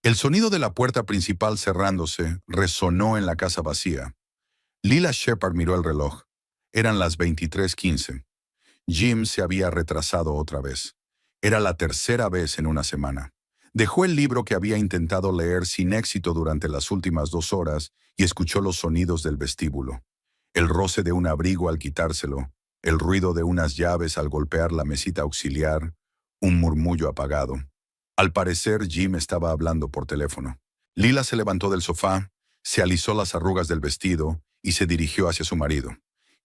El sonido de la puerta principal cerrándose resonó en la casa vacía. Lila Shepard miró el reloj. Eran las 23:15. Jim se había retrasado otra vez. Era la tercera vez en una semana. Dejó el libro que había intentado leer sin éxito durante las últimas 2 horas y escuchó los sonidos del vestíbulo. El roce de un abrigo al quitárselo, el ruido de unas llaves al golpear la mesita auxiliar, un murmullo apagado. Al parecer, Jim estaba hablando por teléfono. Lila se levantó del sofá, se alisó las arrugas del vestido y se dirigió hacia su marido.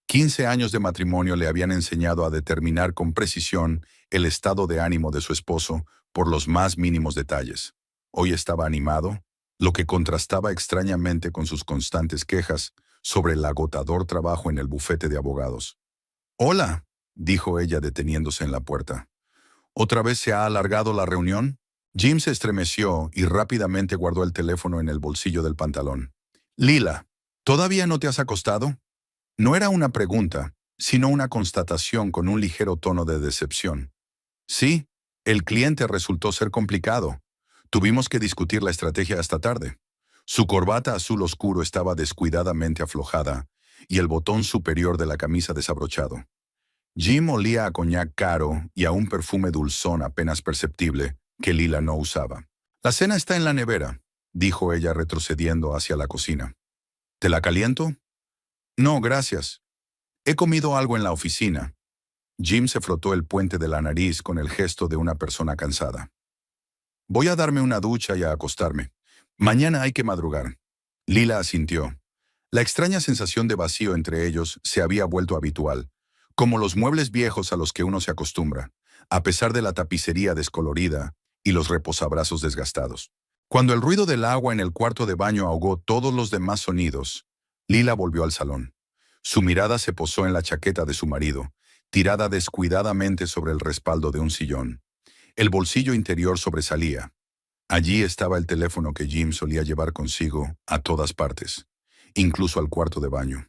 15 años de matrimonio le habían enseñado a determinar con precisión el estado de ánimo de su esposo por los más mínimos detalles. Hoy estaba animado, lo que contrastaba extrañamente con sus constantes quejas sobre el agotador trabajo en el bufete de abogados. «Hola», dijo ella deteniéndose en la puerta. «¿Otra vez se ha alargado la reunión?» Jim se estremeció y rápidamente guardó el teléfono en el bolsillo del pantalón. «Lila, ¿todavía no te has acostado?» No era una pregunta, sino una constatación con un ligero tono de decepción. «Sí, el cliente resultó ser complicado. Tuvimos que discutir la estrategia esta tarde». Su corbata azul oscuro estaba descuidadamente aflojada y el botón superior de la camisa desabrochado. Jim olía a coñac caro y a un perfume dulzón apenas perceptible que Lila no usaba. «La cena está en la nevera», dijo ella retrocediendo hacia la cocina. «¿Te la caliento?» «No, gracias. He comido algo en la oficina». Jim se frotó el puente de la nariz con el gesto de una persona cansada. «Voy a darme una ducha y a acostarme. Mañana hay que madrugar». Lila asintió. La extraña sensación de vacío entre ellos se había vuelto habitual, como los muebles viejos a los que uno se acostumbra, a pesar de la tapicería descolorida y los reposabrazos desgastados. Cuando el ruido del agua en el cuarto de baño ahogó todos los demás sonidos, Lila volvió al salón. Su mirada se posó en la chaqueta de su marido, tirada descuidadamente sobre el respaldo de un sillón. El bolsillo interior sobresalía. Allí estaba el teléfono que Jim solía llevar consigo a todas partes, incluso al cuarto de baño.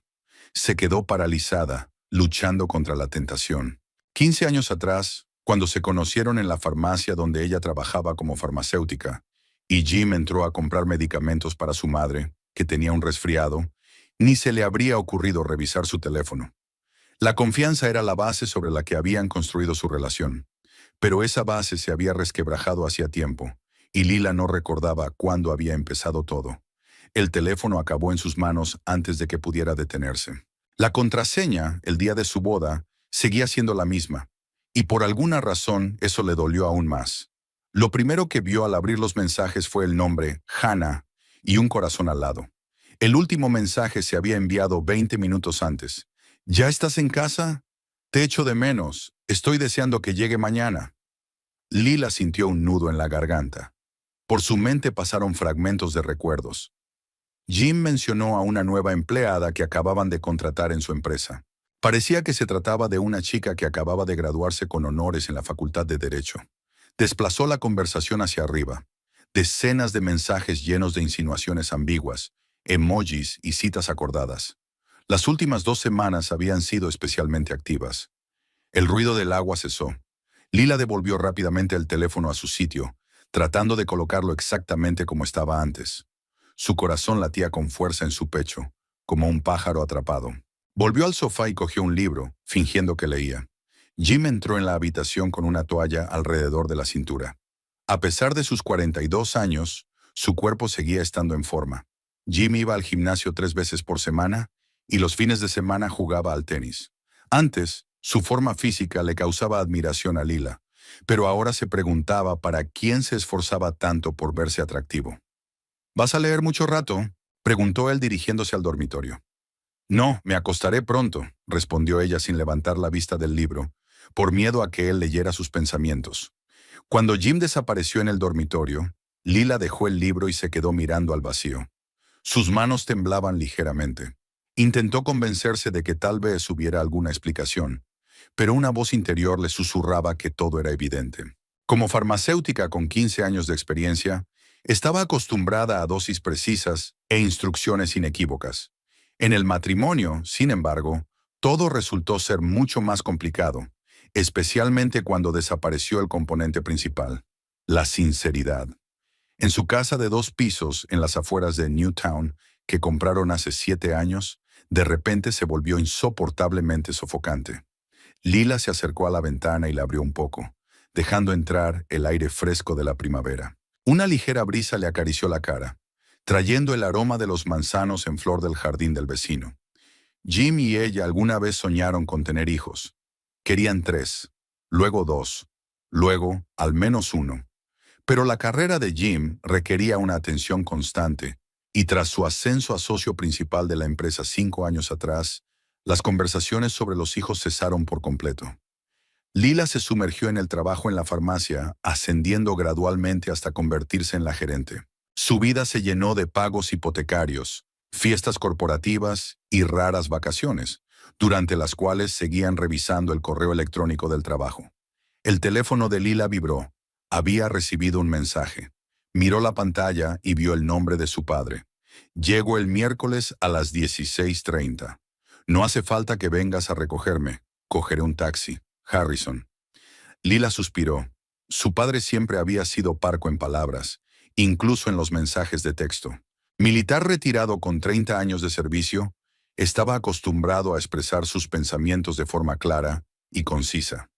Se quedó paralizada, luchando contra la tentación. 15 años atrás, cuando se conocieron en la farmacia donde ella trabajaba como farmacéutica, y Jim entró a comprar medicamentos para su madre, que tenía un resfriado, ni se le habría ocurrido revisar su teléfono. La confianza era la base sobre la que habían construido su relación, pero esa base se había resquebrajado hacía tiempo, y Lila no recordaba cuándo había empezado todo. El teléfono acabó en sus manos antes de que pudiera detenerse. La contraseña, el día de su boda, seguía siendo la misma, y por alguna razón eso le dolió aún más. Lo primero que vio al abrir los mensajes fue el nombre, Hannah, y un corazón al lado. El último mensaje se había enviado 20 minutos antes. «¿Ya estás en casa? Te echo de menos. Estoy deseando que llegue mañana». Lila sintió un nudo en la garganta. Por su mente pasaron fragmentos de recuerdos. Jim mencionó a una nueva empleada que acababan de contratar en su empresa. Parecía que se trataba de una chica que acababa de graduarse con honores en la Facultad de Derecho. Desplazó la conversación hacia arriba. Decenas de mensajes llenos de insinuaciones ambiguas, emojis y citas acordadas. Las últimas 2 semanas habían sido especialmente activas. El ruido del agua cesó. Lila devolvió rápidamente el teléfono a su sitio, tratando de colocarlo exactamente como estaba antes. Su corazón latía con fuerza en su pecho, como un pájaro atrapado. Volvió al sofá y cogió un libro, fingiendo que leía. Jim entró en la habitación con una toalla alrededor de la cintura. A pesar de sus 42 años, su cuerpo seguía estando en forma. Jim iba al gimnasio 3 veces por semana y los fines de semana jugaba al tenis. Antes, su forma física le causaba admiración a Lila, pero ahora se preguntaba para quién se esforzaba tanto por verse atractivo. «¿Vas a leer mucho rato?», preguntó él dirigiéndose al dormitorio. «No, me acostaré pronto», respondió ella sin levantar la vista del libro, por miedo a que él leyera sus pensamientos. Cuando Jim desapareció en el dormitorio, Lila dejó el libro y se quedó mirando al vacío. Sus manos temblaban ligeramente. Intentó convencerse de que tal vez hubiera alguna explicación, pero una voz interior le susurraba que todo era evidente. Como farmacéutica con 15 años de experiencia, estaba acostumbrada a dosis precisas e instrucciones inequívocas. En el matrimonio, sin embargo, todo resultó ser mucho más complicado, especialmente cuando desapareció el componente principal, la sinceridad. En su casa de 2 pisos en las afueras de Newtown, que compraron hace 7 años, de repente se volvió insoportablemente sofocante. Lila se acercó a la ventana y la abrió un poco, dejando entrar el aire fresco de la primavera. Una ligera brisa le acarició la cara, trayendo el aroma de los manzanos en flor del jardín del vecino. Jim y ella alguna vez soñaron con tener hijos. Querían 3, luego 2, luego al menos 1. Pero la carrera de Jim requería una atención constante, y tras su ascenso a socio principal de la empresa 5 años atrás, las conversaciones sobre los hijos cesaron por completo. Lila se sumergió en el trabajo en la farmacia, ascendiendo gradualmente hasta convertirse en la gerente. Su vida se llenó de pagos hipotecarios, fiestas corporativas y raras vacaciones, durante las cuales seguían revisando el correo electrónico del trabajo. El teléfono de Lila vibró. Había recibido un mensaje. Miró la pantalla y vio el nombre de su padre. Llego el miércoles a las 16:30. No hace falta que vengas a recogerme. Cogeré un taxi. Harrison. Lila suspiró. Su padre siempre había sido parco en palabras, incluso en los mensajes de texto. Militar retirado con 30 años de servicio, estaba acostumbrado a expresar sus pensamientos de forma clara y concisa.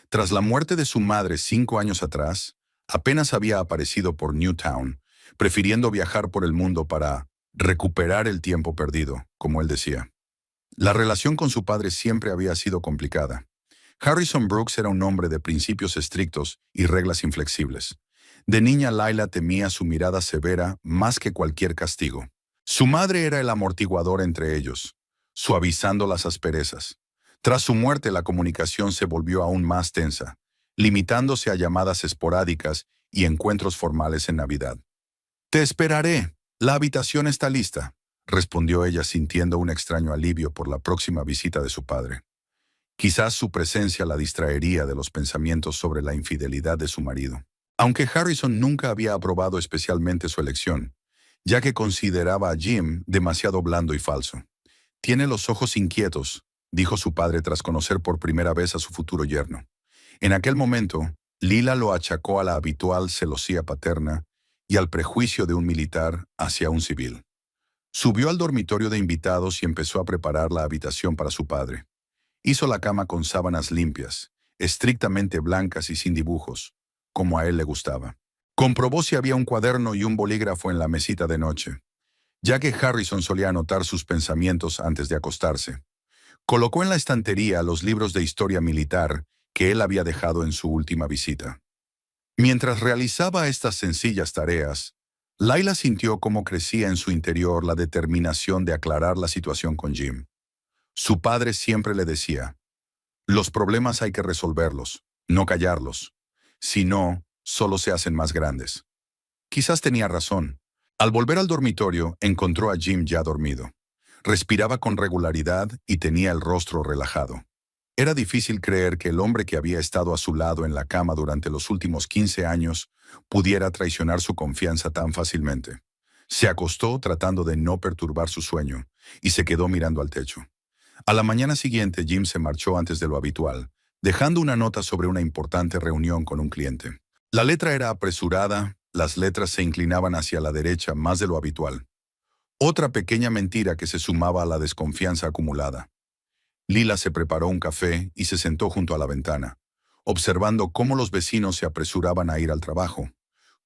Tras la muerte de su madre 5 años atrás, apenas había aparecido por Newtown, prefiriendo viajar por el mundo para recuperar el tiempo perdido, como él decía. La relación con su padre siempre había sido complicada. Harrison Brooks era un hombre de principios estrictos y reglas inflexibles. De niña, Lila temía su mirada severa más que cualquier castigo. Su madre era el amortiguador entre ellos, suavizando las asperezas. Tras su muerte, la comunicación se volvió aún más tensa, limitándose a llamadas esporádicas y encuentros formales en Navidad. «Te esperaré. La habitación está lista», respondió ella sintiendo un extraño alivio por la próxima visita de su padre. Quizás su presencia la distraería de los pensamientos sobre la infidelidad de su marido. Aunque Harrison nunca había aprobado especialmente su elección, ya que consideraba a Jim demasiado blando y falso. «Tiene los ojos inquietos», dijo su padre tras conocer por primera vez a su futuro yerno. En aquel momento, Lila lo achacó a la habitual celosía paterna y al prejuicio de un militar hacia un civil. Subió al dormitorio de invitados y empezó a preparar la habitación para su padre. Hizo la cama con sábanas limpias, estrictamente blancas y sin dibujos, como a él le gustaba. Comprobó si había un cuaderno y un bolígrafo en la mesita de noche, ya que Harrison solía anotar sus pensamientos antes de acostarse. Colocó en la estantería los libros de historia militar que él había dejado en su última visita. Mientras realizaba estas sencillas tareas, Lila sintió cómo crecía en su interior la determinación de aclarar la situación con Jim. Su padre siempre le decía: «Los problemas hay que resolverlos, no callarlos. Si no, solo se hacen más grandes». Quizás tenía razón. Al volver al dormitorio, encontró a Jim ya dormido. Respiraba con regularidad y tenía el rostro relajado. Era difícil creer que el hombre que había estado a su lado en la cama durante los últimos 15 años pudiera traicionar su confianza tan fácilmente. Se acostó tratando de no perturbar su sueño y se quedó mirando al techo. A la mañana siguiente, Jim se marchó antes de lo habitual, dejando una nota sobre una importante reunión con un cliente. La letra era apresurada, las letras se inclinaban hacia la derecha más de lo habitual. Otra pequeña mentira que se sumaba a la desconfianza acumulada. Lila se preparó un café y se sentó junto a la ventana, observando cómo los vecinos se apresuraban a ir al trabajo,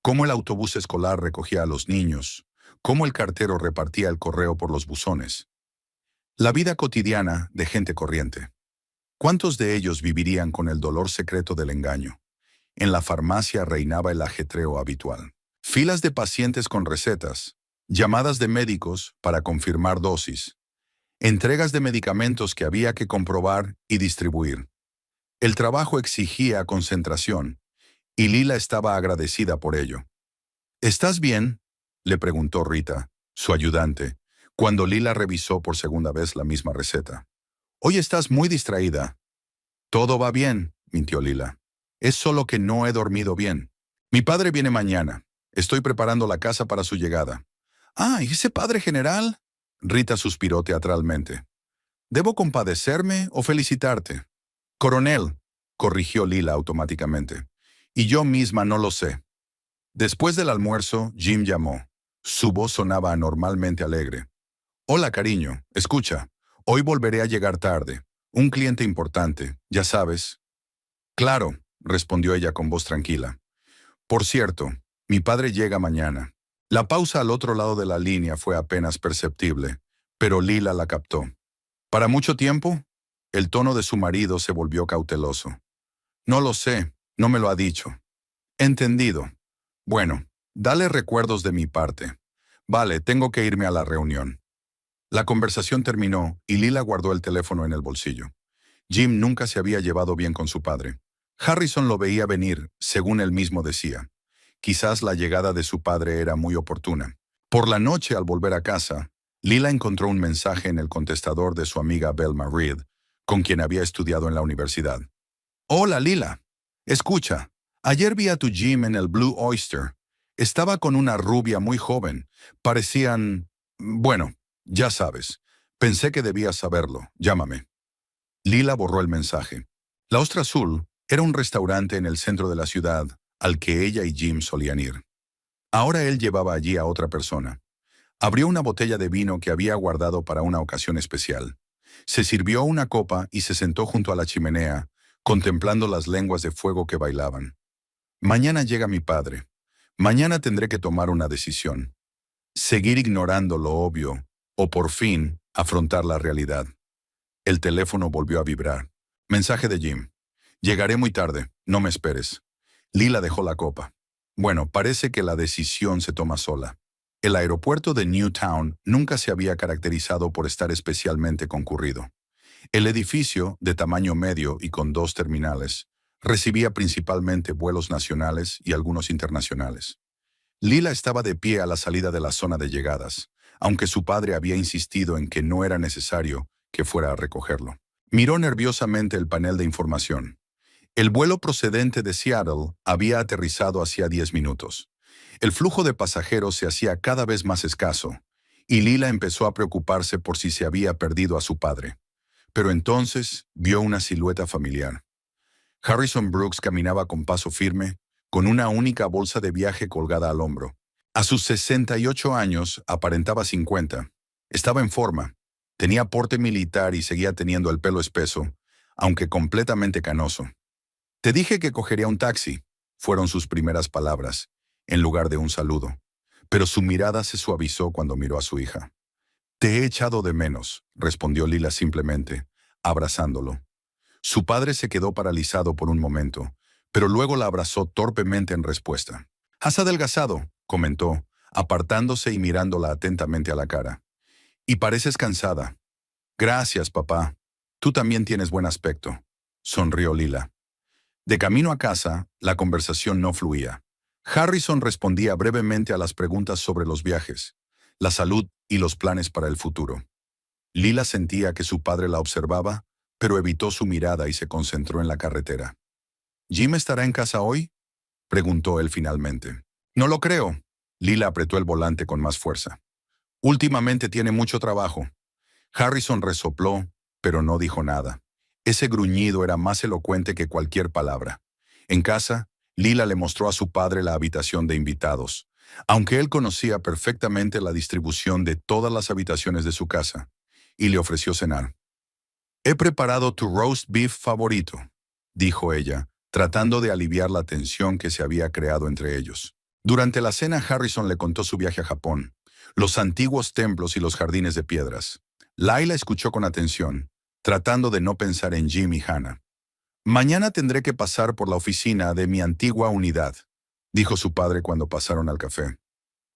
cómo el autobús escolar recogía a los niños, cómo el cartero repartía el correo por los buzones. La vida cotidiana de gente corriente. ¿Cuántos de ellos vivirían con el dolor secreto del engaño? En la farmacia reinaba el ajetreo habitual. Filas de pacientes con recetas, llamadas de médicos para confirmar dosis, entregas de medicamentos que había que comprobar y distribuir. El trabajo exigía concentración, y Lila estaba agradecida por ello. «¿Estás bien?», le preguntó Rita, su ayudante, cuando Lila revisó por segunda vez la misma receta. «Hoy estás muy distraída». «Todo va bien», mintió Lila. «Es solo que no he dormido bien. Mi padre viene mañana. Estoy preparando la casa para su llegada». «Ah, ¿y ese padre general?», Rita suspiró teatralmente. «¿Debo compadecerme o felicitarte?» «Coronel», corrigió Lila automáticamente. «Y yo misma no lo sé». Después del almuerzo, Jim llamó. Su voz sonaba anormalmente alegre. Hola, cariño. Escucha. Hoy volveré a llegar tarde. Un cliente importante, ya sabes. Claro, respondió ella con voz tranquila. Por cierto, mi padre llega mañana. La pausa al otro lado de la línea fue apenas perceptible, pero Lila la captó. ¿Para mucho tiempo? El tono de su marido se volvió cauteloso. No lo sé, no me lo ha dicho. Entendido. Bueno, dale recuerdos de mi parte. Vale, tengo que irme a la reunión. La conversación terminó y Lila guardó el teléfono en el bolsillo. Jim nunca se había llevado bien con su padre. Harrison lo veía venir, según él mismo decía. Quizás la llegada de su padre era muy oportuna. Por la noche, al volver a casa, Lila encontró un mensaje en el contestador de su amiga Belma Reed, con quien había estudiado en la universidad. Hola, Lila. Escucha, ayer vi a tu Jim en el Blue Oyster. Estaba con una rubia muy joven. Parecían... Bueno, ya sabes. Pensé que debías saberlo. Llámame. Lila borró el mensaje. La Ostra Azul era un restaurante en el centro de la ciudad al que ella y Jim solían ir. Ahora él llevaba allí a otra persona. Abrió una botella de vino que había guardado para una ocasión especial. Se sirvió una copa y se sentó junto a la chimenea, contemplando las lenguas de fuego que bailaban. Mañana llega mi padre. Mañana tendré que tomar una decisión. Seguir ignorando lo obvio o por fin afrontar la realidad. El teléfono volvió a vibrar. Mensaje de Jim. Llegaré muy tarde, no me esperes. Lila dejó la copa. Bueno, parece que la decisión se toma sola. El aeropuerto de Newtown nunca se había caracterizado por estar especialmente concurrido. El edificio, de tamaño medio y con 2 terminales, recibía principalmente vuelos nacionales y algunos internacionales. Lila estaba de pie a la salida de la zona de llegadas, aunque su padre había insistido en que no era necesario que fuera a recogerlo. Miró nerviosamente el panel de información. El vuelo procedente de Seattle había aterrizado hacía 10 minutos. El flujo de pasajeros se hacía cada vez más escaso, y Lila empezó a preocuparse por si se había perdido a su padre. Pero entonces vio una silueta familiar. Harrison Brooks caminaba con paso firme, con una única bolsa de viaje colgada al hombro. A sus 68 años aparentaba 50. Estaba en forma, tenía porte militar y seguía teniendo el pelo espeso, aunque completamente canoso. «Te dije que cogería un taxi», fueron sus primeras palabras, en lugar de un saludo. Pero su mirada se suavizó cuando miró a su hija. «Te he echado de menos», respondió Lila simplemente, abrazándolo. Su padre se quedó paralizado por un momento, pero luego la abrazó torpemente en respuesta. «Has adelgazado», comentó, apartándose y mirándola atentamente a la cara. «Y pareces cansada». «Gracias, papá. Tú también tienes buen aspecto», sonrió Lila. De camino a casa, la conversación no fluía. Harrison respondía brevemente a las preguntas sobre los viajes, la salud y los planes para el futuro. Lila sentía que su padre la observaba, pero evitó su mirada y se concentró en la carretera. «¿Jim estará en casa hoy?», preguntó él finalmente. «No lo creo». Lila apretó el volante con más fuerza. «Últimamente tiene mucho trabajo». Harrison resopló, pero no dijo nada. Ese gruñido era más elocuente que cualquier palabra. En casa, Lila le mostró a su padre la habitación de invitados, aunque él conocía perfectamente la distribución de todas las habitaciones de su casa, y le ofreció cenar. «He preparado tu roast beef favorito», dijo ella, tratando de aliviar la tensión que se había creado entre ellos. Durante la cena, Harrison le contó su viaje a Japón, los antiguos templos y los jardines de piedras. Laila escuchó con atención, tratando de no pensar en Jim y Hannah. «Mañana tendré que pasar por la oficina de mi antigua unidad», dijo su padre cuando pasaron al café.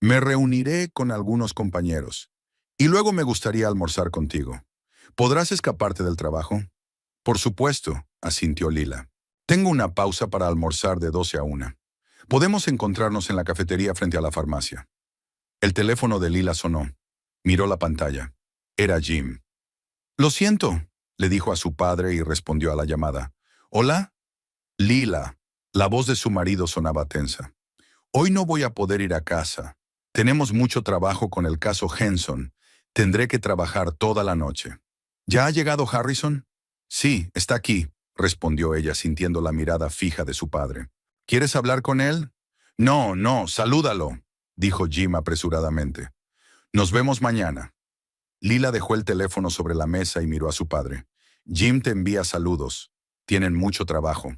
«Me reuniré con algunos compañeros, y luego me gustaría almorzar contigo. ¿Podrás escaparte del trabajo?» «Por supuesto», asintió Lila. «Tengo una pausa para almorzar de 12 a 1. Podemos encontrarnos en la cafetería frente a la farmacia». El teléfono de Lila sonó. Miró la pantalla. Era Jim. «Lo siento», le dijo a su padre y respondió a la llamada. «¿Hola?» «Lila». La voz de su marido sonaba tensa. «Hoy no voy a poder ir a casa. Tenemos mucho trabajo con el caso Henson. Tendré que trabajar toda la noche». «¿Ya ha llegado Harrison?» «Sí, está aquí», respondió ella sintiendo la mirada fija de su padre. «¿Quieres hablar con él?» No, no, salúdalo, dijo Jim apresuradamente. Nos vemos mañana. Lila dejó el teléfono sobre la mesa y miró a su padre. Jim te envía saludos. Tienen mucho trabajo.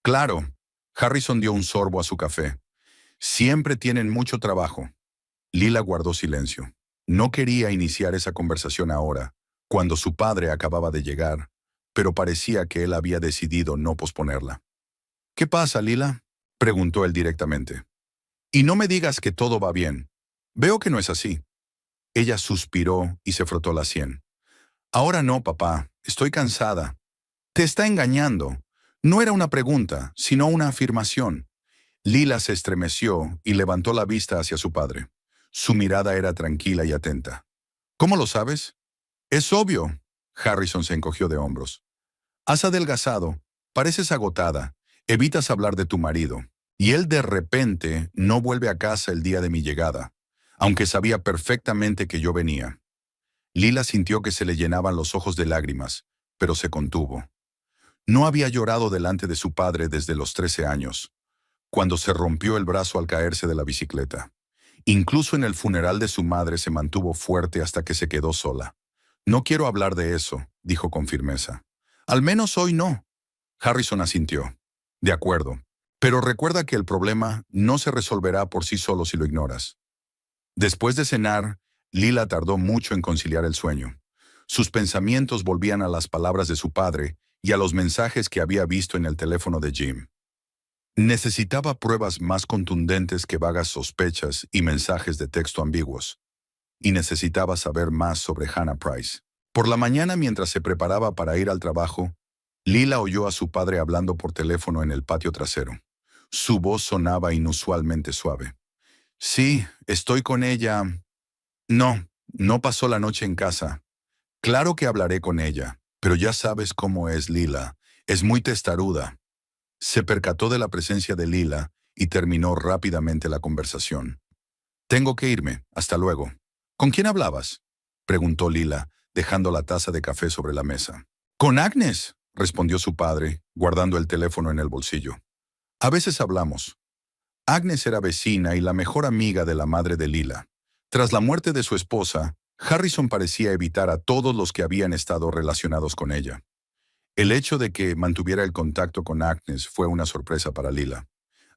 Claro. Harrison dio un sorbo a su café. Siempre tienen mucho trabajo. Lila guardó silencio. No quería iniciar esa conversación ahora, cuando su padre acababa de llegar, pero parecía que él había decidido no posponerla. ¿Qué pasa, Lila?, preguntó él directamente. Y no me digas que todo va bien. Veo que no es así. Ella suspiró y se frotó la sien. Ahora no, papá. Estoy cansada. Te está engañando. No era una pregunta, sino una afirmación. Lila se estremeció y levantó la vista hacia su padre. Su mirada era tranquila y atenta. ¿Cómo lo sabes? Es obvio. Harrison se encogió de hombros. Has adelgazado, pareces agotada, evitas hablar de tu marido, y él de repente no vuelve a casa el día de mi llegada, aunque sabía perfectamente que yo venía. Lila sintió que se le llenaban los ojos de lágrimas, pero se contuvo. No había llorado delante de su padre desde los 13 años, cuando se rompió el brazo al caerse de la bicicleta. Incluso en el funeral de su madre se mantuvo fuerte hasta que se quedó sola. No quiero hablar de eso, dijo con firmeza. Al menos hoy no. Harrison asintió. De acuerdo. Pero recuerda que el problema no se resolverá por sí solo si lo ignoras. Después de cenar, Lila tardó mucho en conciliar el sueño. Sus pensamientos volvían a las palabras de su padre y a los mensajes que había visto en el teléfono de Jim. Necesitaba pruebas más contundentes que vagas sospechas y mensajes de texto ambiguos. Y necesitaba saber más sobre Hannah Price. Por la mañana, mientras se preparaba para ir al trabajo, Lila oyó a su padre hablando por teléfono en el patio trasero. Su voz sonaba inusualmente suave. Sí, estoy con ella. No, no pasó la noche en casa. Claro que hablaré con ella, pero ya sabes cómo es Lila. Es muy testaruda. Se percató de la presencia de Lila y terminó rápidamente la conversación. Tengo que irme. Hasta luego. ¿Con quién hablabas?, preguntó Lila, dejando la taza de café sobre la mesa. Con Agnes, respondió su padre, guardando el teléfono en el bolsillo. A veces hablamos. Agnes era vecina y la mejor amiga de la madre de Lila. Tras la muerte de su esposa, Harrison parecía evitar a todos los que habían estado relacionados con ella. El hecho de que mantuviera el contacto con Agnes fue una sorpresa para Lila.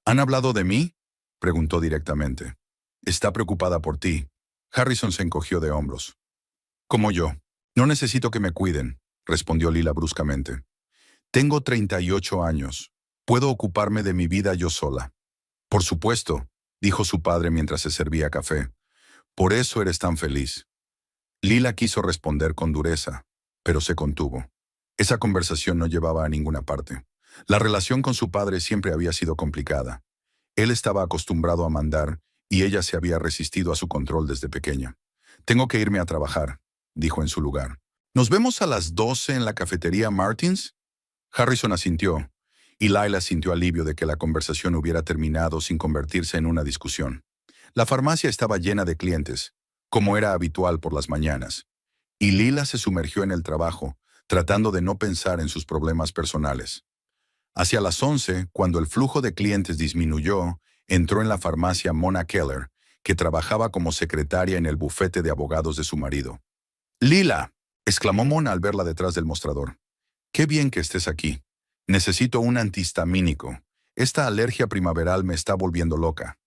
¿Han hablado de mí?, preguntó directamente. Está preocupada por ti. Harrison se encogió de hombros. Como yo. No necesito que me cuiden, respondió Lila bruscamente. Tengo 38 años. Puedo ocuparme de mi vida yo sola. Por supuesto, dijo su padre mientras se servía café. Por eso eres tan feliz. Lila quiso responder con dureza, pero se contuvo. Esa conversación no llevaba a ninguna parte. La relación con su padre siempre había sido complicada. Él estaba acostumbrado a mandar y ella se había resistido a su control desde pequeña. Tengo que irme a trabajar, dijo en su lugar. ¿Nos vemos a las 12 en la cafetería Martins? Harrison asintió, y Lila sintió alivio de que la conversación hubiera terminado sin convertirse en una discusión. La farmacia estaba llena de clientes, como era habitual por las mañanas, y Lila se sumergió en el trabajo, tratando de no pensar en sus problemas personales. Hacia las 11, cuando el flujo de clientes disminuyó, entró en la farmacia Mona Keller, que trabajaba como secretaria en el bufete de abogados de su marido. «Lila», exclamó Mona al verla detrás del mostrador. «Qué bien que estés aquí. Necesito un antihistamínico. Esta alergia primaveral me está volviendo loca».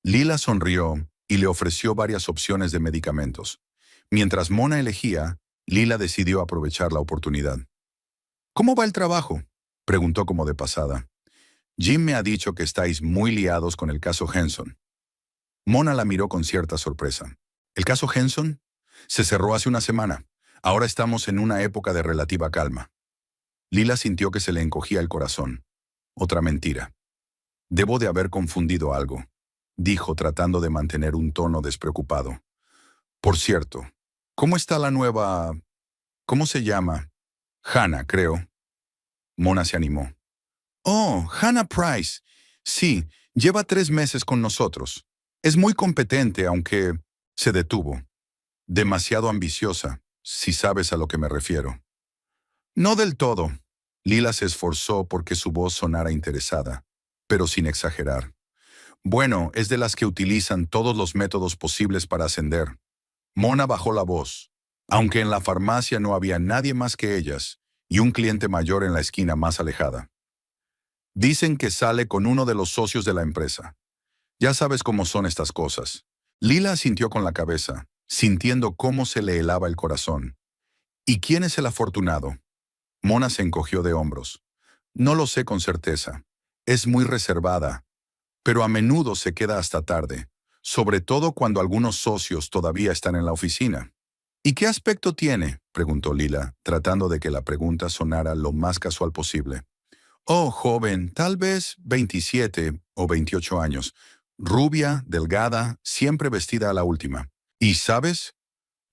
Lila sonrió y le ofreció varias opciones de medicamentos. Mientras Mona elegía, Lila decidió aprovechar la oportunidad. «¿Cómo va el trabajo?», preguntó como de pasada. «Jim me ha dicho que estáis muy liados con el caso Henson». Mona la miró con cierta sorpresa. «¿El caso Henson? Se cerró hace una semana. Ahora estamos en una época de relativa calma». Lila sintió que se le encogía el corazón. Otra mentira. «Debo de haber confundido algo», dijo tratando de mantener un tono despreocupado. «Por cierto, ¿cómo está la nueva... ¿Cómo se llama? Hannah, creo». Mona se animó. «Oh, Hannah Price. Sí, lleva 3 meses con nosotros. Es muy competente, aunque...» Se detuvo. «Demasiado ambiciosa, si sabes a lo que me refiero». «No del todo». Lila se esforzó porque su voz sonara interesada, pero sin exagerar. Bueno, es de las que utilizan todos los métodos posibles para ascender. Mona bajó la voz. Aunque en la farmacia no había nadie más que ellas, y un cliente mayor en la esquina más alejada. Dicen que sale con uno de los socios de la empresa. Ya sabes cómo son estas cosas. Lila asintió con la cabeza, sintiendo cómo se le helaba el corazón. ¿Y quién es el afortunado? Mona se encogió de hombros. No lo sé con certeza. Es muy reservada, pero a menudo se queda hasta tarde, sobre todo cuando algunos socios todavía están en la oficina. ¿Y qué aspecto tiene?, preguntó Lila, tratando de que la pregunta sonara lo más casual posible. Oh, joven, tal vez 27 o 28 años. Rubia, delgada, siempre vestida a la última. ¿Y sabes?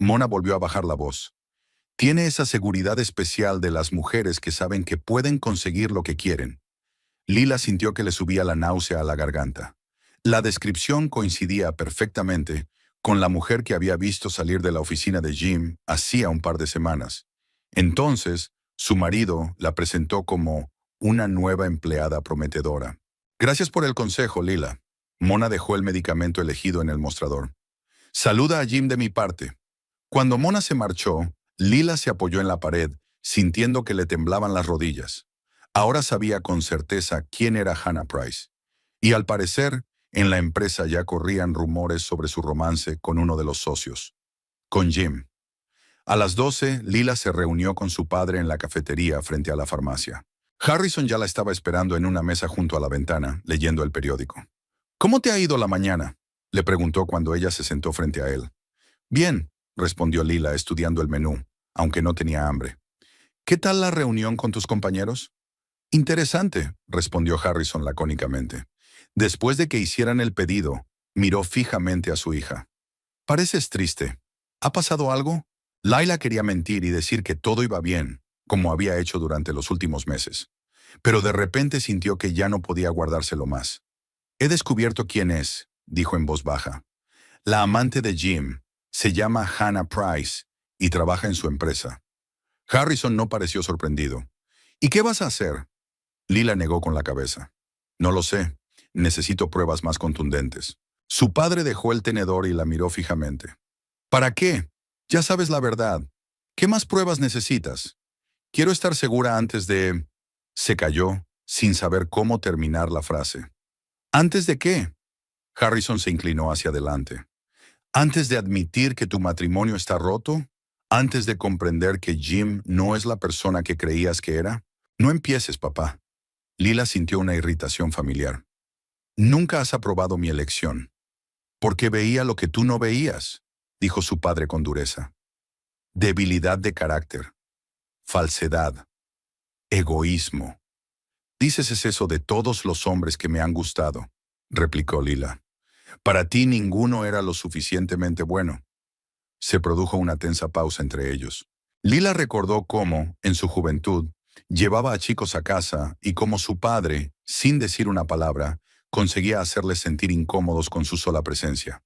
Mona volvió a bajar la voz. Tiene esa seguridad especial de las mujeres que saben que pueden conseguir lo que quieren. Lila sintió que le subía la náusea a la garganta. La descripción coincidía perfectamente con la mujer que había visto salir de la oficina de Jim hacía un par de semanas. Entonces, su marido la presentó como una nueva empleada prometedora. Gracias por el consejo, Lila. Mona dejó el medicamento elegido en el mostrador. Saluda a Jim de mi parte. Cuando Mona se marchó, Lila se apoyó en la pared, sintiendo que le temblaban las rodillas. Ahora sabía con certeza quién era Hannah Price. Y al parecer, en la empresa ya corrían rumores sobre su romance con uno de los socios, con Jim. A las 12, Lila se reunió con su padre en la cafetería frente a la farmacia. Harrison ya la estaba esperando en una mesa junto a la ventana, leyendo el periódico. ¿Cómo te ha ido la mañana?, le preguntó cuando ella se sentó frente a él. Bien, respondió Lila estudiando el menú, aunque no tenía hambre. ¿Qué tal la reunión con tus compañeros? Interesante, respondió Harrison lacónicamente. Después de que hicieran el pedido, miró fijamente a su hija. Pareces triste. ¿Ha pasado algo? Laila quería mentir y decir que todo iba bien, como había hecho durante los últimos meses. Pero de repente sintió que ya no podía guardárselo más. He descubierto quién es, dijo en voz baja. La amante de Jim se llama Hannah Price y trabaja en su empresa. Harrison no pareció sorprendido. ¿Y qué vas a hacer? Lila negó con la cabeza. No lo sé. Necesito pruebas más contundentes. Su padre dejó el tenedor y la miró fijamente. ¿Para qué? Ya sabes la verdad. ¿Qué más pruebas necesitas? Quiero estar segura antes de... Se calló, sin saber cómo terminar la frase. ¿Antes de qué? Harrison se inclinó hacia adelante. ¿Antes de admitir que tu matrimonio está roto? ¿Antes de comprender que Jim no es la persona que creías que era? No empieces, papá. Lila sintió una irritación familiar. Nunca has aprobado mi elección. Porque veía lo que tú no veías, dijo su padre con dureza. Debilidad de carácter, falsedad, egoísmo. Dices es eso de todos los hombres que me han gustado, replicó Lila. Para ti ninguno era lo suficientemente bueno. Se produjo una tensa pausa entre ellos. Lila recordó cómo, en su juventud, llevaba a chicos a casa y cómo su padre, sin decir una palabra, conseguía hacerles sentir incómodos con su sola presencia.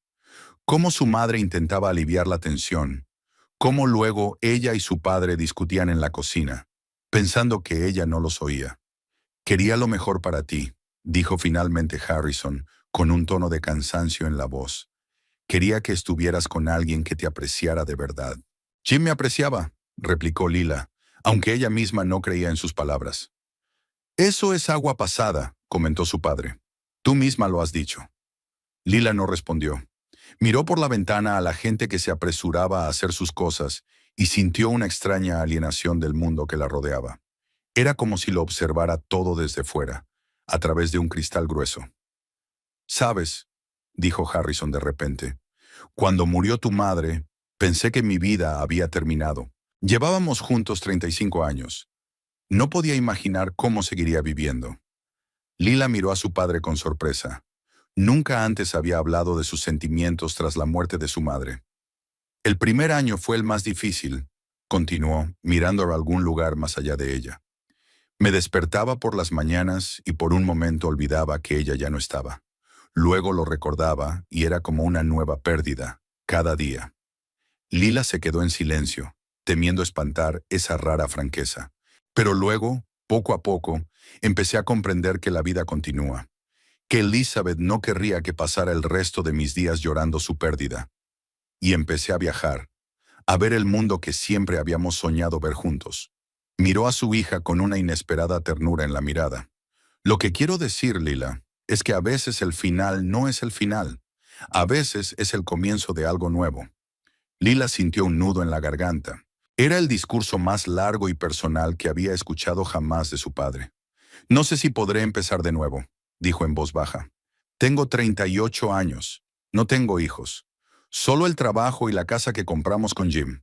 Cómo su madre intentaba aliviar la tensión. Cómo luego ella y su padre discutían en la cocina, pensando que ella no los oía. Quería lo mejor para ti, dijo finalmente Harrison, con un tono de cansancio en la voz. Quería que estuvieras con alguien que te apreciara de verdad. Jim me apreciaba, replicó Lila, aunque ella misma no creía en sus palabras. Eso es agua pasada, comentó su padre. Tú misma lo has dicho. Lila no respondió. Miró por la ventana a la gente que se apresuraba a hacer sus cosas y sintió una extraña alienación del mundo que la rodeaba. Era como si lo observara todo desde fuera, a través de un cristal grueso. «¿Sabes?», dijo Harrison de repente, «cuando murió tu madre, pensé que mi vida había terminado. Llevábamos juntos 35 años. No podía imaginar cómo seguiría viviendo». Lila miró a su padre con sorpresa. Nunca antes había hablado de sus sentimientos tras la muerte de su madre. «El primer año fue el más difícil», continuó, mirando a algún lugar más allá de ella. «Me despertaba por las mañanas y por un momento olvidaba que ella ya no estaba. Luego lo recordaba y era como una nueva pérdida, cada día». Lila se quedó en silencio, temiendo espantar esa rara franqueza. Pero luego, poco a poco, empecé a comprender que la vida continúa, que Elizabeth no querría que pasara el resto de mis días llorando su pérdida. Y empecé a viajar, a ver el mundo que siempre habíamos soñado ver juntos. Miró a su hija con una inesperada ternura en la mirada. Lo que quiero decir, Lila, es que a veces el final no es el final. A veces es el comienzo de algo nuevo. Lila sintió un nudo en la garganta. Era el discurso más largo y personal que había escuchado jamás de su padre. No sé si podré empezar de nuevo, dijo en voz baja. Tengo 38 años. No tengo hijos. Solo el trabajo y la casa que compramos con Jim.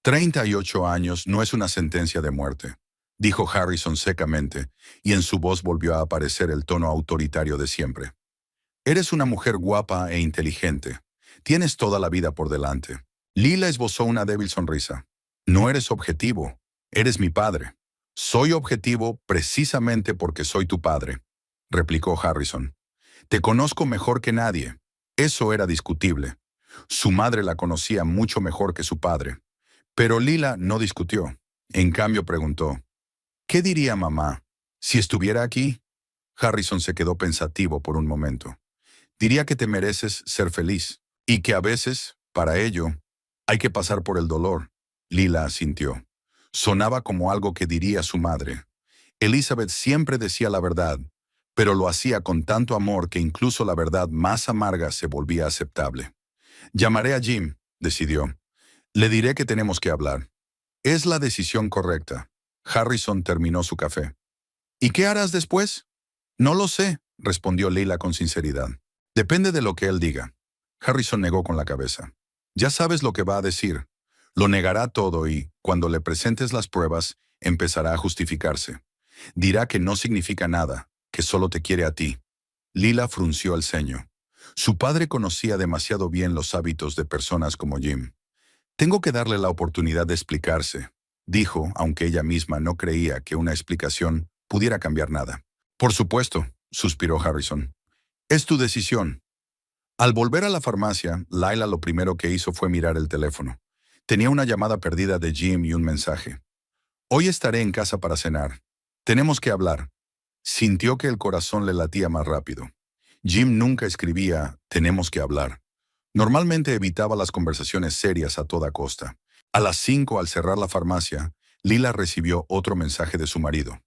38 años no es una sentencia de muerte, dijo Harrison secamente, y en su voz volvió a aparecer el tono autoritario de siempre. Eres una mujer guapa e inteligente. Tienes toda la vida por delante. Lila esbozó una débil sonrisa. No eres objetivo. Eres mi padre. Soy objetivo precisamente porque soy tu padre, replicó Harrison. Te conozco mejor que nadie. Eso era discutible. Su madre la conocía mucho mejor que su padre. Pero Lila no discutió. En cambio preguntó, ¿qué diría mamá si estuviera aquí? Harrison se quedó pensativo por un momento. Diría que te mereces ser feliz y que a veces, para ello, hay que pasar por el dolor. Lila asintió. Sonaba como algo que diría su madre. Elizabeth siempre decía la verdad, pero lo hacía con tanto amor que incluso la verdad más amarga se volvía aceptable. Llamaré a Jim, decidió. Le diré que tenemos que hablar. Es la decisión correcta. Harrison terminó su café. ¿Y qué harás después? No lo sé, respondió Lila con sinceridad. Depende de lo que él diga. Harrison negó con la cabeza. Ya sabes lo que va a decir. Lo negará todo y, cuando le presentes las pruebas, empezará a justificarse. Dirá que no significa nada, que solo te quiere a ti. Lila frunció el ceño. Su padre conocía demasiado bien los hábitos de personas como Jim. Tengo que darle la oportunidad de explicarse, dijo, aunque ella misma no creía que una explicación pudiera cambiar nada. Por supuesto, suspiró Harrison. Es tu decisión. Al volver a la farmacia, Lila lo primero que hizo fue mirar el teléfono. Tenía una llamada perdida de Jim y un mensaje. Hoy estaré en casa para cenar. Tenemos que hablar. Sintió que el corazón le latía más rápido. Jim nunca escribía «tenemos que hablar». Normalmente evitaba las conversaciones serias a toda costa. A las 5, al cerrar la farmacia, Lila recibió otro mensaje de su marido.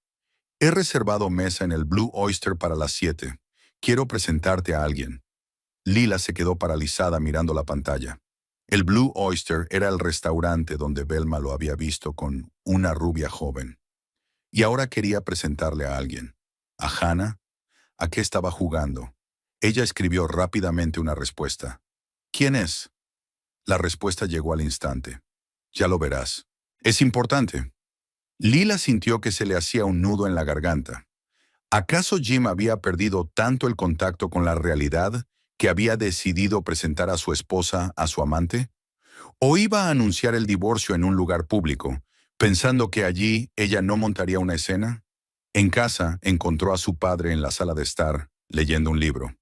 He reservado mesa en el Blue Oyster para las 7. Quiero presentarte a alguien. Lila se quedó paralizada mirando la pantalla. El Blue Oyster era el restaurante donde Velma lo había visto con una rubia joven. Y ahora quería presentarle a alguien. ¿A Hannah? ¿A qué estaba jugando? Ella escribió rápidamente una respuesta. ¿Quién es? La respuesta llegó al instante. Ya lo verás. Es importante. Lila sintió que se le hacía un nudo en la garganta. ¿Acaso Jim había perdido tanto el contacto con la realidad que había decidido presentar a su esposa a su amante? ¿O iba a anunciar el divorcio en un lugar público, pensando que allí ella no montaría una escena? En casa encontró a su padre en la sala de estar, leyendo un libro.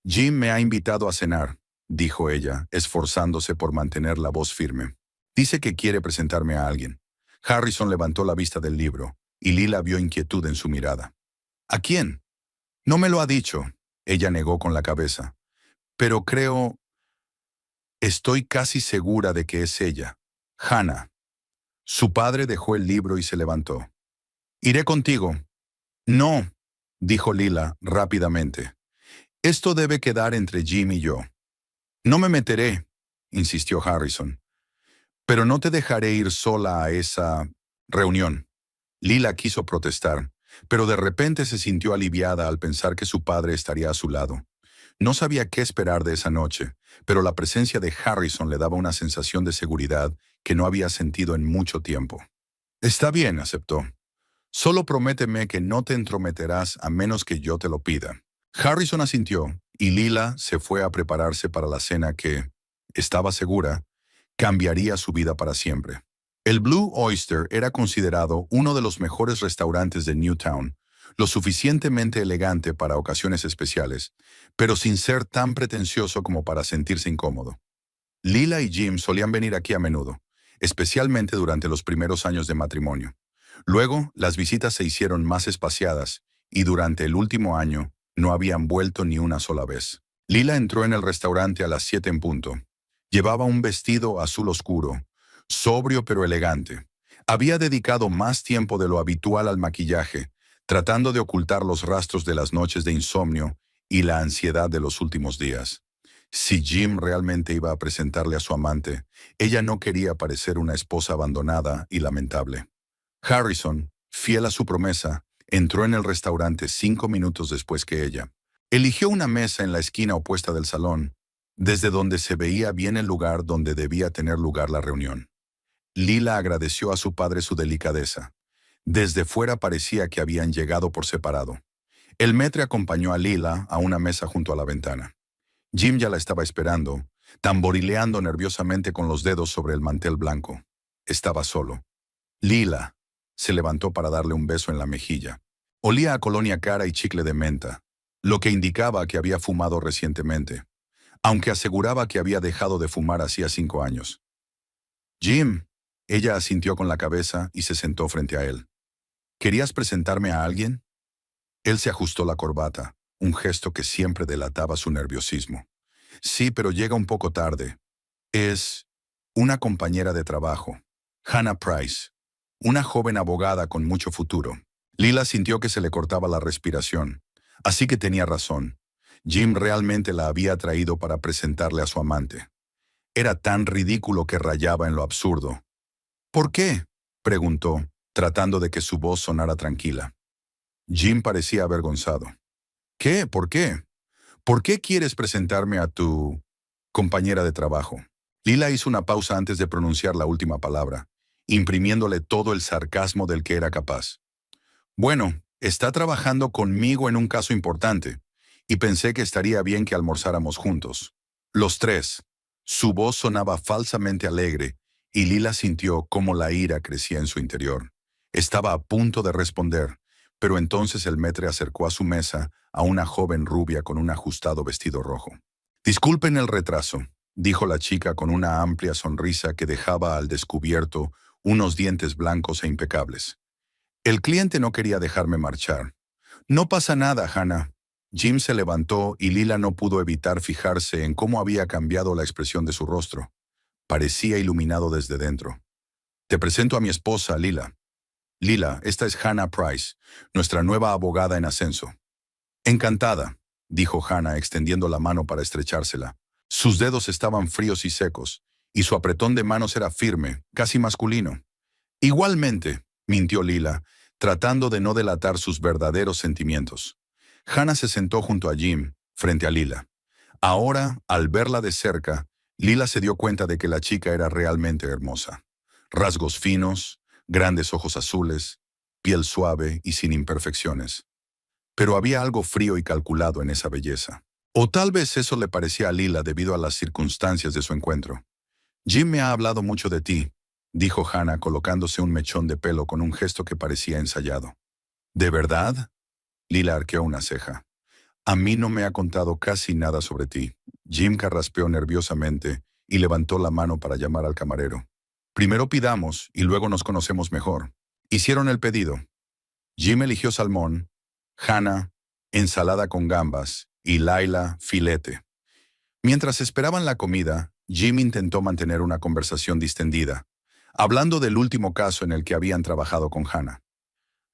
Jim me ha invitado a cenar, dijo ella, esforzándose por mantener la voz firme. Dice que quiere presentarme a alguien. Harrison levantó la vista del libro, y Lila vio inquietud en su mirada. ¿A quién? No me lo ha dicho, ella negó con la cabeza. Pero estoy casi segura de que es ella. Hannah. Su padre dejó el libro y se levantó. Iré contigo. No, dijo Lila rápidamente. Esto debe quedar entre Jim y yo. No me meteré, insistió Harrison. Pero no te dejaré ir sola a esa reunión. Lila quiso protestar, pero de repente se sintió aliviada al pensar que su padre estaría a su lado. No sabía qué esperar de esa noche, pero la presencia de Harrison le daba una sensación de seguridad que no había sentido en mucho tiempo. Está bien, aceptó. Solo prométeme que no te entrometerás a menos que yo te lo pida. Harrison asintió, y Lila se fue a prepararse para la cena que, estaba segura, cambiaría su vida para siempre. El Blue Oyster era considerado uno de los mejores restaurantes de Newtown, lo suficientemente elegante para ocasiones especiales, pero sin ser tan pretencioso como para sentirse incómodo. Lila y Jim solían venir aquí a menudo, especialmente durante los primeros años de matrimonio. Luego, las visitas se hicieron más espaciadas, y durante el último año, No habían vuelto ni una sola vez. Lila entró en el restaurante a las 7 en punto. Llevaba un vestido azul oscuro, sobrio pero elegante. Había dedicado más tiempo de lo habitual al maquillaje, tratando de ocultar los rastros de las noches de insomnio y la ansiedad de los últimos días. Si Jim realmente iba a presentarle a su amante, ella no quería parecer una esposa abandonada y lamentable. Harrison, fiel a su promesa, entró en el restaurante 5 minutos después que ella. Eligió una mesa en la esquina opuesta del salón, desde donde se veía bien el lugar donde debía tener lugar la reunión. Lila agradeció a su padre su delicadeza. Desde fuera parecía que habían llegado por separado. El maître acompañó a Lila a una mesa junto a la ventana. Jim ya la estaba esperando, tamborileando nerviosamente con los dedos sobre el mantel blanco. Estaba solo. Lila se levantó para darle un beso en la mejilla. Olía a colonia cara y chicle de menta, lo que indicaba que había fumado recientemente, aunque aseguraba que había dejado de fumar hacía 5 años. Jim, ella asintió con la cabeza y se sentó frente a él. ¿Querías presentarme a alguien? Él se ajustó la corbata, un gesto que siempre delataba su nerviosismo. Sí, pero llega un poco tarde. Es una compañera de trabajo, Hannah Price, una joven abogada con mucho futuro. Lila sintió que se le cortaba la respiración, así que tenía razón. Jim realmente la había traído para presentarle a su amante. Era tan ridículo que rayaba en lo absurdo. ¿Por qué?, preguntó, tratando de que su voz sonara tranquila. Jim parecía avergonzado. ¿Qué? ¿Por qué? ¿Por qué quieres presentarme a tu compañera de trabajo? Lila hizo una pausa antes de pronunciar la última palabra, imprimiéndole todo el sarcasmo del que era capaz. Bueno, está trabajando conmigo en un caso importante, y pensé que estaría bien que almorzáramos juntos. Los tres. Su voz sonaba falsamente alegre, y Lila sintió cómo la ira crecía en su interior. Estaba a punto de responder, pero entonces el maître acercó a su mesa a una joven rubia con un ajustado vestido rojo. «Disculpen el retraso», dijo la chica con una amplia sonrisa que dejaba al descubierto unos dientes blancos e impecables. «El cliente no quería dejarme marchar». «No pasa nada, Hannah». Jim se levantó y Lila no pudo evitar fijarse en cómo había cambiado la expresión de su rostro. Parecía iluminado desde dentro. «Te presento a mi esposa, Lila». «Lila, esta es Hannah Price, nuestra nueva abogada en ascenso». «Encantada», dijo Hannah extendiendo la mano para estrechársela. Sus dedos estaban fríos y secos, y su apretón de manos era firme, casi masculino. «Igualmente», mintió Lila, tratando de no delatar sus verdaderos sentimientos. Hannah se sentó junto a Jim, frente a Lila. Ahora, al verla de cerca, Lila se dio cuenta de que la chica era realmente hermosa. Rasgos finos, grandes ojos azules, piel suave y sin imperfecciones. Pero había algo frío y calculado en esa belleza. O tal vez eso le parecía a Lila debido a las circunstancias de su encuentro. «Jim me ha hablado mucho de ti», dijo Hannah colocándose un mechón de pelo con un gesto que parecía ensayado. «¿De verdad?», Lila arqueó una ceja. «A mí no me ha contado casi nada sobre ti». Jim carraspeó nerviosamente y levantó la mano para llamar al camarero. «Primero pidamos y luego nos conocemos mejor». Hicieron el pedido. Jim eligió salmón, Hannah, ensalada con gambas y Laila, filete. Mientras esperaban la comida, Jim intentó mantener una conversación distendida, hablando del último caso en el que habían trabajado con Hannah.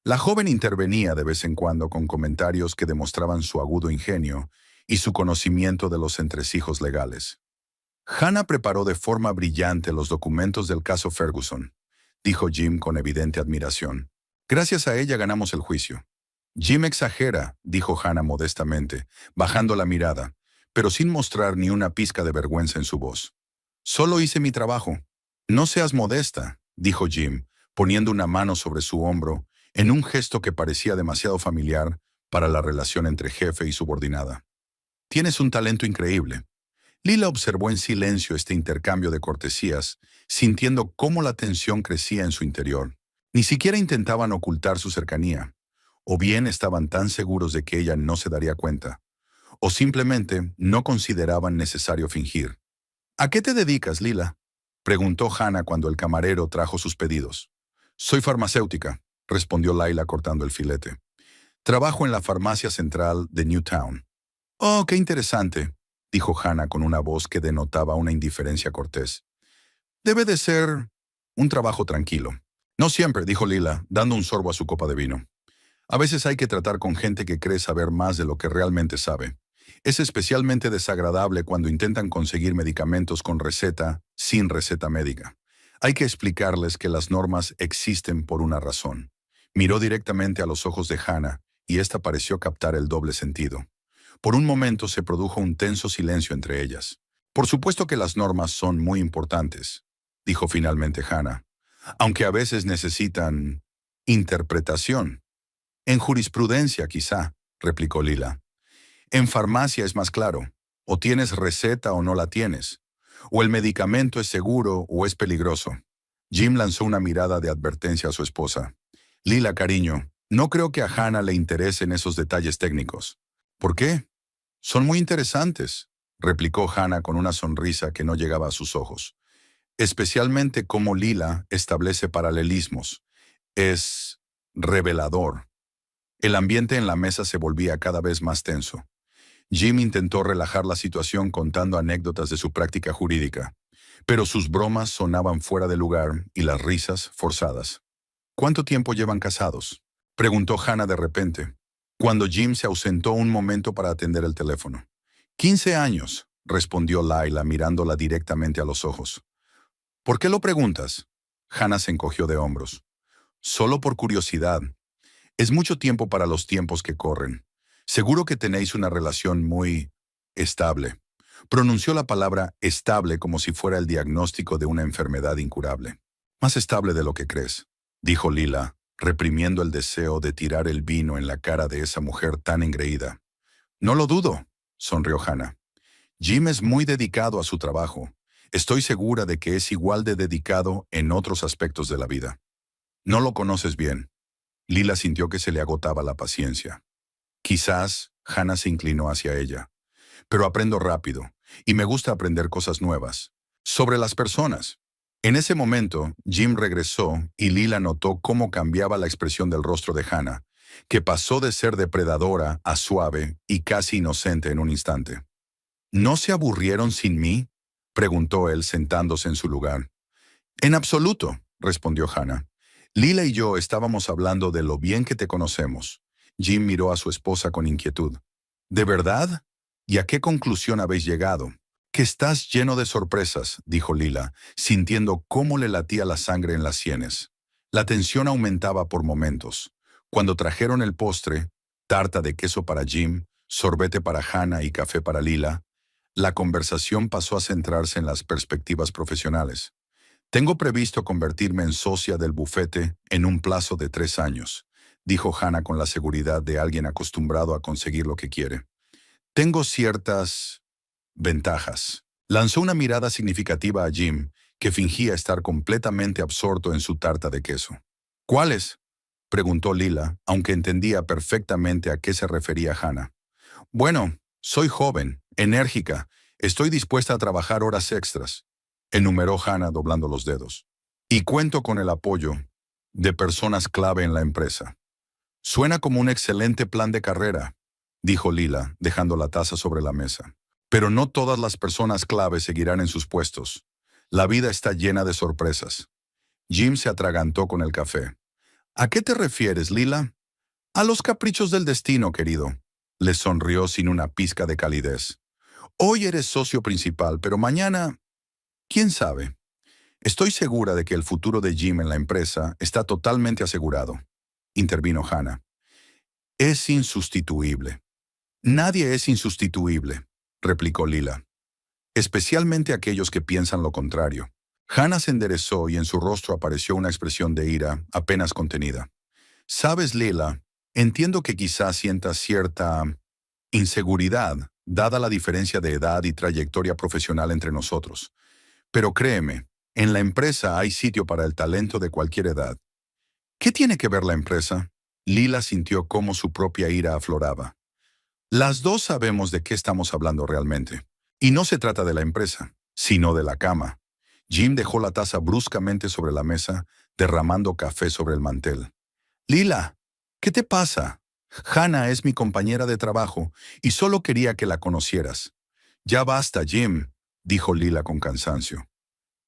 La joven intervenía de vez en cuando con comentarios que demostraban su agudo ingenio y su conocimiento de los entresijos legales. «Hannah preparó de forma brillante los documentos del caso Ferguson», dijo Jim con evidente admiración. «Gracias a ella ganamos el juicio». «Jim exagera», dijo Hannah modestamente, bajando la mirada, pero sin mostrar ni una pizca de vergüenza en su voz. «Solo hice mi trabajo». «No seas modesta», dijo Jim, poniendo una mano sobre su hombro, en un gesto que parecía demasiado familiar para la relación entre jefe y subordinada. «Tienes un talento increíble». Lila observó en silencio este intercambio de cortesías, sintiendo cómo la tensión crecía en su interior. Ni siquiera intentaban ocultar su cercanía. O bien estaban tan seguros de que ella no se daría cuenta, o simplemente no consideraban necesario fingir. «¿A qué te dedicas, Lila?», preguntó Hannah cuando el camarero trajo sus pedidos. «Soy farmacéutica», respondió Laila cortando el filete. Trabajo en la farmacia central de Newtown. Oh, qué interesante, dijo Hannah con una voz que denotaba una indiferencia cortés. Debe de ser un trabajo tranquilo. No siempre, dijo Lila, dando un sorbo a su copa de vino. A veces hay que tratar con gente que cree saber más de lo que realmente sabe. Es especialmente desagradable cuando intentan conseguir medicamentos con receta, sin receta médica. Hay que explicarles que las normas existen por una razón. Miró directamente a los ojos de Hannah y ésta pareció captar el doble sentido. Por un momento se produjo un tenso silencio entre ellas. Por supuesto que las normas son muy importantes, dijo finalmente Hannah, aunque a veces necesitan interpretación. En jurisprudencia, quizá, replicó Lila. En farmacia es más claro. O tienes receta o no la tienes. O el medicamento es seguro o es peligroso. Jim lanzó una mirada de advertencia a su esposa. Lila, cariño, no creo que a Hannah le interesen esos detalles técnicos. ¿Por qué? Son muy interesantes, replicó Hannah con una sonrisa que no llegaba a sus ojos. Especialmente cómo Lila establece paralelismos. Es revelador. El ambiente en la mesa se volvía cada vez más tenso. Jim intentó relajar la situación contando anécdotas de su práctica jurídica, pero sus bromas sonaban fuera de lugar y las risas forzadas. ¿Cuánto tiempo llevan casados?, preguntó Hannah de repente, cuando Jim se ausentó un momento para atender el teléfono. 15 años, respondió Lila mirándola directamente a los ojos. ¿Por qué lo preguntas? Hannah se encogió de hombros. Solo por curiosidad. Es mucho tiempo para los tiempos que corren. Seguro que tenéis una relación muy estable. Pronunció la palabra estable como si fuera el diagnóstico de una enfermedad incurable. Más estable de lo que crees, dijo Lila, reprimiendo el deseo de tirar el vino en la cara de esa mujer tan engreída. No lo dudo, sonrió Hannah. Jim es muy dedicado a su trabajo. Estoy segura de que es igual de dedicado en otros aspectos de la vida. No lo conoces bien. Lila sintió que se le agotaba la paciencia. Quizás Hannah se inclinó hacia ella. Pero aprendo rápido, y me gusta aprender cosas nuevas. Sobre las personas. En ese momento, Jim regresó y Lila notó cómo cambiaba la expresión del rostro de Hannah, que pasó de ser depredadora a suave y casi inocente en un instante. ¿No se aburrieron sin mí?, preguntó él sentándose en su lugar. En absoluto, respondió Hannah. Lila y yo estábamos hablando de lo bien que te conocemos. Jim miró a su esposa con inquietud. ¿De verdad? ¿Y a qué conclusión habéis llegado? Que estás lleno de sorpresas, dijo Lila, sintiendo cómo le latía la sangre en las sienes. La tensión aumentaba por momentos. Cuando trajeron el postre, tarta de queso para Jim, sorbete para Hannah y café para Lila, la conversación pasó a centrarse en las perspectivas profesionales. Tengo previsto convertirme en socia del bufete en un plazo de 3 años, dijo Hannah con la seguridad de alguien acostumbrado a conseguir lo que quiere. Tengo ciertas ventajas. Lanzó una mirada significativa a Jim, que fingía estar completamente absorto en su tarta de queso. ¿Cuáles?, preguntó Lila, aunque entendía perfectamente a qué se refería Hannah. Bueno, soy joven, enérgica, estoy dispuesta a trabajar horas extras, enumeró Hannah doblando los dedos. Y cuento con el apoyo de personas clave en la empresa. Suena como un excelente plan de carrera, dijo Lila, dejando la taza sobre la mesa. Pero no todas las personas clave seguirán en sus puestos. La vida está llena de sorpresas. Jim se atragantó con el café. ¿A qué te refieres, Lila? A los caprichos del destino, querido. Le sonrió sin una pizca de calidez. Hoy eres socio principal, pero mañana, ¿quién sabe? Estoy segura de que el futuro de Jim en la empresa está totalmente asegurado, intervino Hannah. Es insustituible. Nadie es insustituible, replicó Lila. Especialmente aquellos que piensan lo contrario. Hannah se enderezó y en su rostro apareció una expresión de ira apenas contenida. Sabes, Lila, entiendo que quizás sientas cierta inseguridad, dada la diferencia de edad y trayectoria profesional entre nosotros. Pero créeme, en la empresa hay sitio para el talento de cualquier edad. ¿Qué tiene que ver la empresa? Lila sintió cómo su propia ira afloraba. Las dos sabemos de qué estamos hablando realmente. Y no se trata de la empresa, sino de la cama. Jim dejó la taza bruscamente sobre la mesa, derramando café sobre el mantel. Lila, ¿qué te pasa? Hannah es mi compañera de trabajo y solo quería que la conocieras. Ya basta, Jim, dijo Lila con cansancio.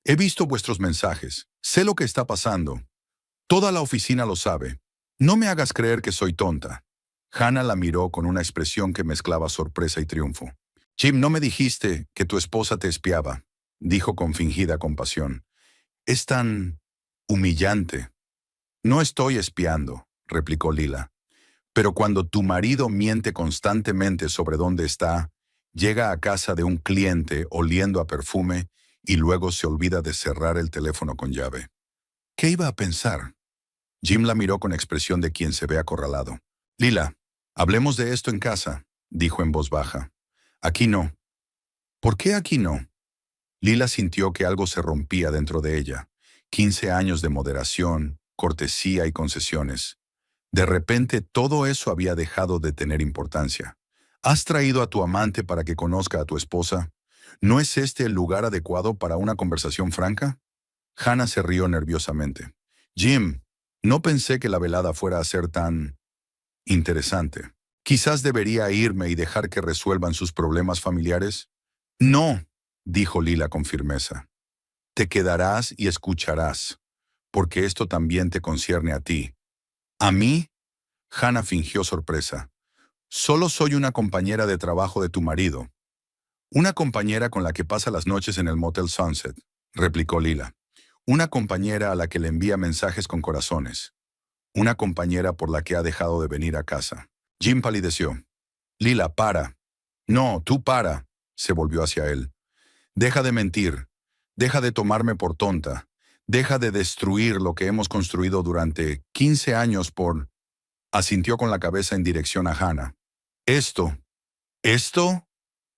He visto vuestros mensajes. Sé lo que está pasando. Toda la oficina lo sabe. No me hagas creer que soy tonta. Hannah la miró con una expresión que mezclaba sorpresa y triunfo. Jim, no me dijiste que tu esposa te espiaba, dijo con fingida compasión. Es tan humillante. No estoy espiando, replicó Lila. Pero cuando tu marido miente constantemente sobre dónde está, llega a casa de un cliente oliendo a perfume y luego se olvida de cerrar el teléfono con llave. ¿Qué iba a pensar? Jim la miró con expresión de quien se ve acorralado. Lila, hablemos de esto en casa, dijo en voz baja. Aquí no. ¿Por qué aquí no? Lila sintió que algo se rompía dentro de ella. 15 años de moderación, cortesía y concesiones. De repente todo eso había dejado de tener importancia. ¿Has traído a tu amante para que conozca a tu esposa? ¿No es este el lugar adecuado para una conversación franca? Hannah se rió nerviosamente. Jim, no pensé que la velada fuera a ser tan interesante. Quizás debería irme y dejar que resuelvan sus problemas familiares. No, dijo Lila con firmeza. Te quedarás y escucharás, porque esto también te concierne a ti. ¿A mí? Hannah fingió sorpresa. Solo soy una compañera de trabajo de tu marido. Una compañera con la que pasa las noches en el Motel Sunset, replicó Lila. Una compañera a la que le envía mensajes con corazones. Una compañera por la que ha dejado de venir a casa. Jim palideció. Lila, para. No, tú para, se volvió hacia él. Deja de mentir. Deja de tomarme por tonta. Deja de destruir lo que hemos construido durante 15 años por... Asintió con la cabeza en dirección a Hannah. ¿Esto?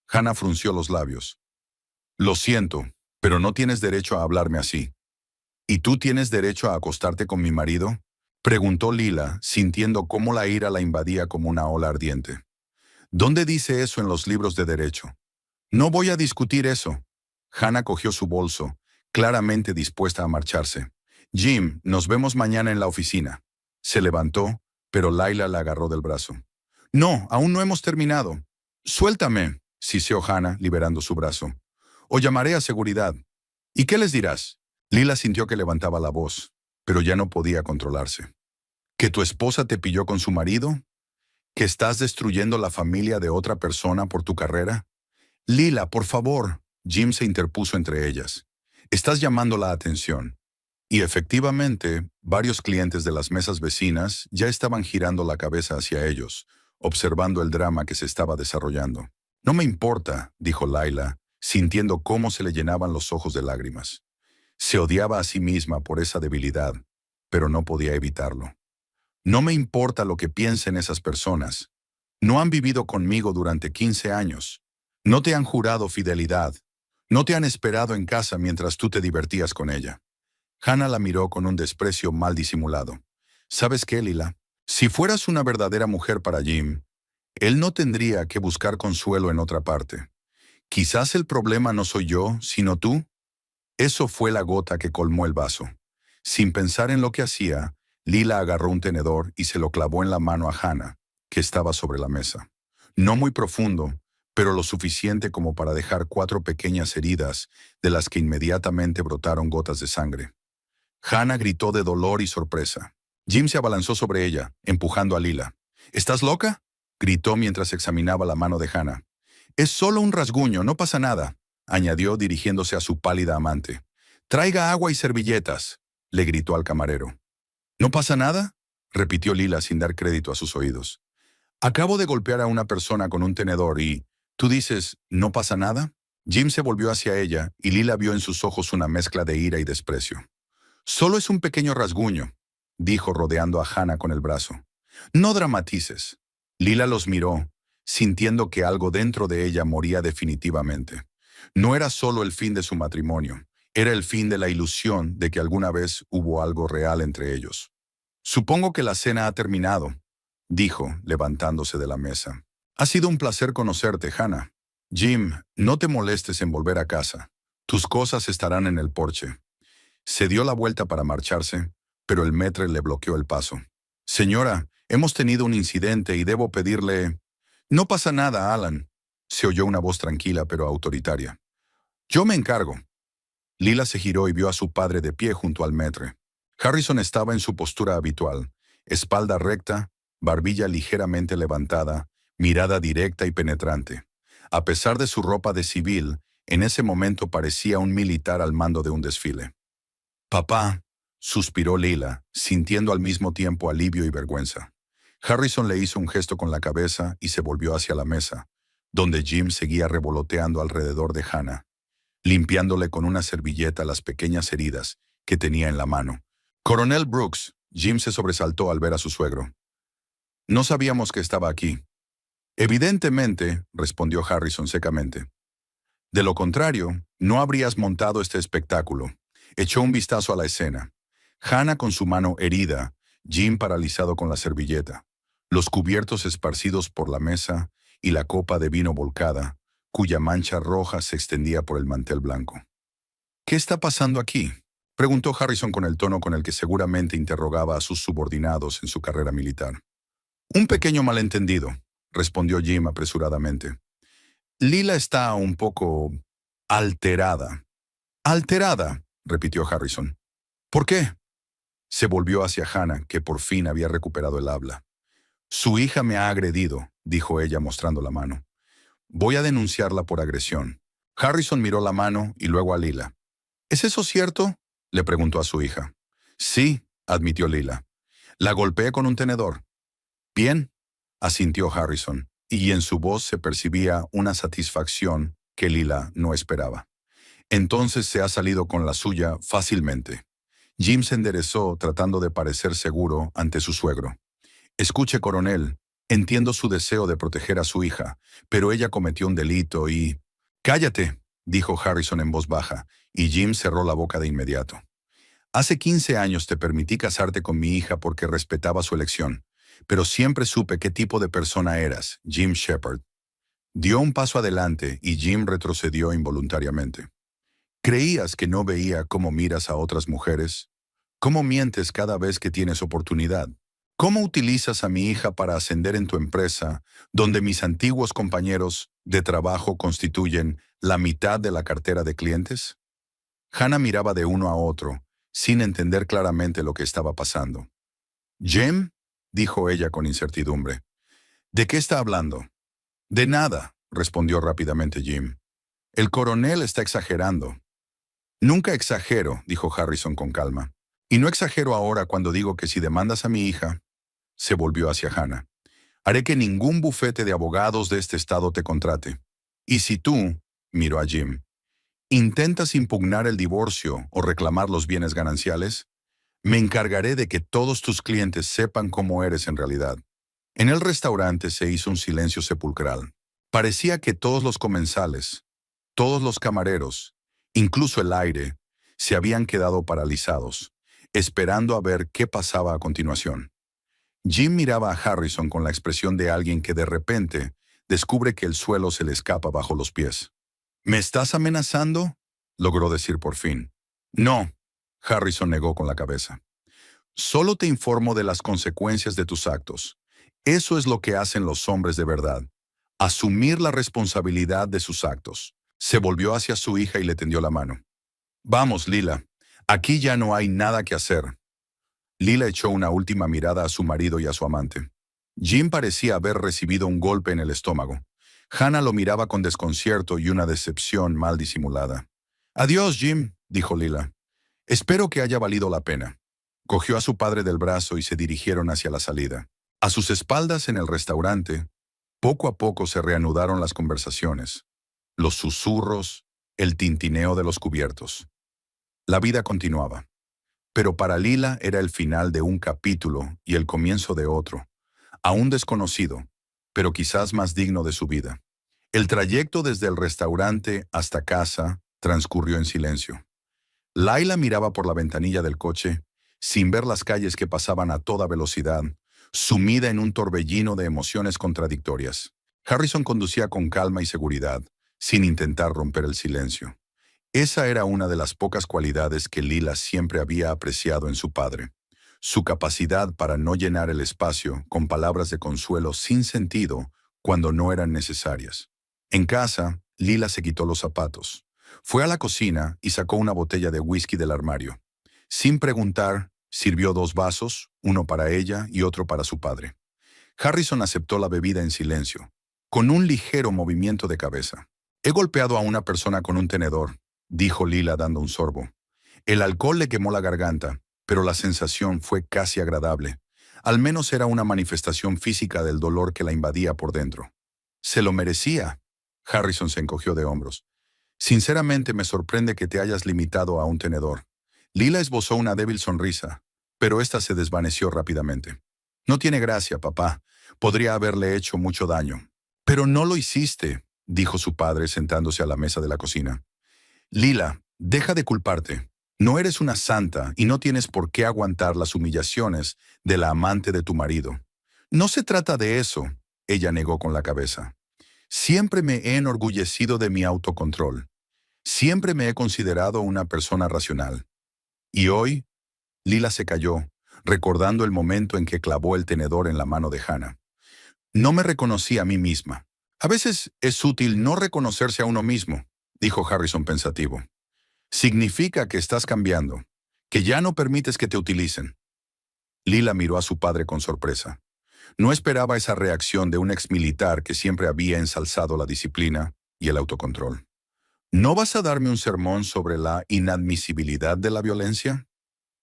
Hannah frunció los labios. Lo siento, pero no tienes derecho a hablarme así. ¿Y tú tienes derecho a acostarte con mi marido? Preguntó Lila, sintiendo cómo la ira la invadía como una ola ardiente. ¿Dónde dice eso en los libros de derecho? No voy a discutir eso. Hannah cogió su bolso, claramente dispuesta a marcharse. Jim, nos vemos mañana en la oficina. Se levantó, pero Laila la agarró del brazo. No, aún no hemos terminado. Suéltame, siseó Hannah, liberando su brazo. O llamaré a seguridad. ¿Y qué les dirás? Lila sintió que levantaba la voz, pero ya no podía controlarse. ¿Que tu esposa te pilló con su marido? ¿Que estás destruyendo la familia de otra persona por tu carrera? Lila, por favor. Jim se interpuso entre ellas. Estás llamando la atención. Y efectivamente, varios clientes de las mesas vecinas ya estaban girando la cabeza hacia ellos, observando el drama que se estaba desarrollando. No me importa, dijo Laila, sintiendo cómo se le llenaban los ojos de lágrimas. Se odiaba a sí misma por esa debilidad, pero no podía evitarlo. No me importa lo que piensen esas personas. No han vivido conmigo durante 15 años. No te han jurado fidelidad. No te han esperado en casa mientras tú te divertías con ella. Hannah la miró con un desprecio mal disimulado. ¿Sabes qué, Lila? Si fueras una verdadera mujer para Jim, él no tendría que buscar consuelo en otra parte. Quizás el problema no soy yo, sino tú. Eso fue la gota que colmó el vaso. Sin pensar en lo que hacía, Lila agarró un tenedor y se lo clavó en la mano a Hannah, que estaba sobre la mesa. No muy profundo, pero lo suficiente como para dejar 4 pequeñas heridas, de las que inmediatamente brotaron gotas de sangre. Hannah gritó de dolor y sorpresa. Jim se abalanzó sobre ella, empujando a Lila. ¿Estás loca?, gritó mientras examinaba la mano de Hannah. Es solo un rasguño, no pasa nada, añadió dirigiéndose a su pálida amante. Traiga agua y servilletas, le gritó al camarero. ¿No pasa nada?, repitió Lila sin dar crédito a sus oídos. Acabo de golpear a una persona con un tenedor y... ¿Tú dices, no pasa nada? Jim se volvió hacia ella y Lila vio en sus ojos una mezcla de ira y desprecio. Solo es un pequeño rasguño, dijo rodeando a Hannah con el brazo. No dramatices. Lila los miró, sintiendo que algo dentro de ella moría definitivamente. No era solo el fin de su matrimonio, era el fin de la ilusión de que alguna vez hubo algo real entre ellos. Supongo que la cena ha terminado, dijo, levantándose de la mesa. Ha sido un placer conocerte, Hannah. Jim, no te molestes en volver a casa. Tus cosas estarán en el porche. Se dio la vuelta para marcharse, pero el maître le bloqueó el paso. Señora, Hemos tenido un incidente y debo pedirle... No pasa nada, Alan. Se oyó una voz tranquila pero autoritaria. Yo me encargo. Lila se giró y vio a su padre de pie junto al maître. Harrison estaba en su postura habitual, espalda recta, barbilla ligeramente levantada, mirada directa y penetrante. A pesar de su ropa de civil, en ese momento parecía un militar al mando de un desfile. «Papá», suspiró Lila, sintiendo al mismo tiempo alivio y vergüenza. Harrison le hizo un gesto con la cabeza y se volvió hacia la mesa, donde Jim seguía revoloteando alrededor de Hannah, limpiándole con una servilleta las pequeñas heridas que tenía en la mano. «Coronel Brooks», Jim se sobresaltó al ver a su suegro. «No sabíamos que estaba aquí». «Evidentemente», respondió Harrison secamente. «De lo contrario, no habrías montado este espectáculo». Echó un vistazo a la escena. Hannah con su mano herida, Jim paralizado con la servilleta, los cubiertos esparcidos por la mesa y la copa de vino volcada, cuya mancha roja se extendía por el mantel blanco. «¿Qué está pasando aquí?», preguntó Harrison con el tono con el que seguramente interrogaba a sus subordinados en su carrera militar. «Un pequeño malentendido», respondió Jim apresuradamente. «Lila está un poco... alterada». «Alterada», repitió Harrison. «¿Por qué?». Se volvió hacia Hannah, que por fin había recuperado el habla. «Su hija me ha agredido», dijo ella mostrando la mano. «Voy a denunciarla por agresión». Harrison miró la mano y luego a Lila. «¿Es eso cierto?», le preguntó a su hija. «Sí», admitió Lila. «La golpeé con un tenedor». «Bien», asintió Harrison, y en su voz se percibía una satisfacción que Lila no esperaba. «Entonces se ha salido con la suya fácilmente». Jim se enderezó tratando de parecer seguro ante su suegro. «Escuche, coronel, entiendo su deseo de proteger a su hija, pero ella cometió un delito y...» «Cállate», dijo Harrison en voz baja, y Jim cerró la boca de inmediato. «Hace 15 años te permití casarte con mi hija porque respetaba su elección, pero siempre supe qué tipo de persona eras, Jim Shepard». Dio un paso adelante y Jim retrocedió involuntariamente. «¿Creías que no veía cómo miras a otras mujeres? ¿Cómo mientes cada vez que tienes oportunidad? ¿Cómo utilizas a mi hija para ascender en tu empresa, donde mis antiguos compañeros de trabajo constituyen la mitad de la cartera de clientes?» Hannah miraba de uno a otro, sin entender claramente lo que estaba pasando. «¿Jim?», dijo ella con incertidumbre. «¿De qué está hablando?». «De nada», respondió rápidamente Jim. «El coronel está exagerando». «Nunca exagero», dijo Harrison con calma. «Y no exagero ahora cuando digo que si demandas a mi hija...». Se volvió hacia Hannah. «Haré que ningún bufete de abogados de este estado te contrate. Y si tú», miró a Jim, «intentas impugnar el divorcio o reclamar los bienes gananciales, me encargaré de que todos tus clientes sepan cómo eres en realidad». En el restaurante se hizo un silencio sepulcral. Parecía que todos los comensales, todos los camareros, incluso el aire, se habían quedado paralizados, esperando a ver qué pasaba a continuación. Jim miraba a Harrison con la expresión de alguien que de repente descubre que el suelo se le escapa bajo los pies. «¿Me estás amenazando?», logró decir por fin. «No», Harrison negó con la cabeza. «Solo te informo de las consecuencias de tus actos. Eso es lo que hacen los hombres de verdad. Asumir la responsabilidad de sus actos». Se volvió hacia su hija y le tendió la mano. «Vamos, Lila. Aquí ya no hay nada que hacer». Lila echó una última mirada a su marido y a su amante. Jim parecía haber recibido un golpe en el estómago. Hannah lo miraba con desconcierto y una decepción mal disimulada. «Adiós, Jim», dijo Lila. «Espero que haya valido la pena». Cogió a su padre del brazo y se dirigieron hacia la salida. A sus espaldas en el restaurante, poco a poco se reanudaron las conversaciones, los susurros, el tintineo de los cubiertos. La vida continuaba. Pero para Lila era el final de un capítulo y el comienzo de otro, aún desconocido, pero quizás más digno de su vida. El trayecto desde el restaurante hasta casa transcurrió en silencio. Laila miraba por la ventanilla del coche, sin ver las calles que pasaban a toda velocidad, sumida en un torbellino de emociones contradictorias. Harrison conducía con calma y seguridad, sin intentar romper el silencio. Esa era una de las pocas cualidades que Lila siempre había apreciado en su padre. su capacidad para no llenar el espacio con palabras de consuelo sin sentido cuando no eran necesarias. En casa, Lila se quitó los zapatos. Fue a la cocina y sacó una botella de whisky del armario. Sin preguntar, sirvió 2 vasos, uno para ella y otro para su padre. Harrison aceptó la bebida en silencio, con un ligero movimiento de cabeza. He golpeado a una persona con un tenedor, dijo Lila dando un sorbo. El alcohol le quemó la garganta, pero la sensación fue casi agradable. Al menos era una manifestación física del dolor que la invadía por dentro. Se lo merecía. Harrison se encogió de hombros. Sinceramente me sorprende que te hayas limitado a un tenedor. Lila esbozó una débil sonrisa, pero ésta se desvaneció rápidamente. No tiene gracia, papá. Podría haberle hecho mucho daño. Pero no lo hiciste, dijo su padre sentándose a la mesa de la cocina. Lila, deja de culparte. No eres una santa y no tienes por qué aguantar las humillaciones de la amante de tu marido. No se trata de eso, ella negó con la cabeza. Siempre me he enorgullecido de mi autocontrol. Siempre me he considerado una persona racional. Y hoy, Lila se calló, recordando el momento en que clavó el tenedor en la mano de Hannah. No me reconocí a mí misma. A veces es útil no reconocerse a uno mismo, dijo Harrison pensativo. Significa que estás cambiando, que ya no permites que te utilicen. Lila miró a su padre con sorpresa. No esperaba esa reacción de un exmilitar que siempre había ensalzado la disciplina y el autocontrol. ¿No vas a darme un sermón sobre la inadmisibilidad de la violencia?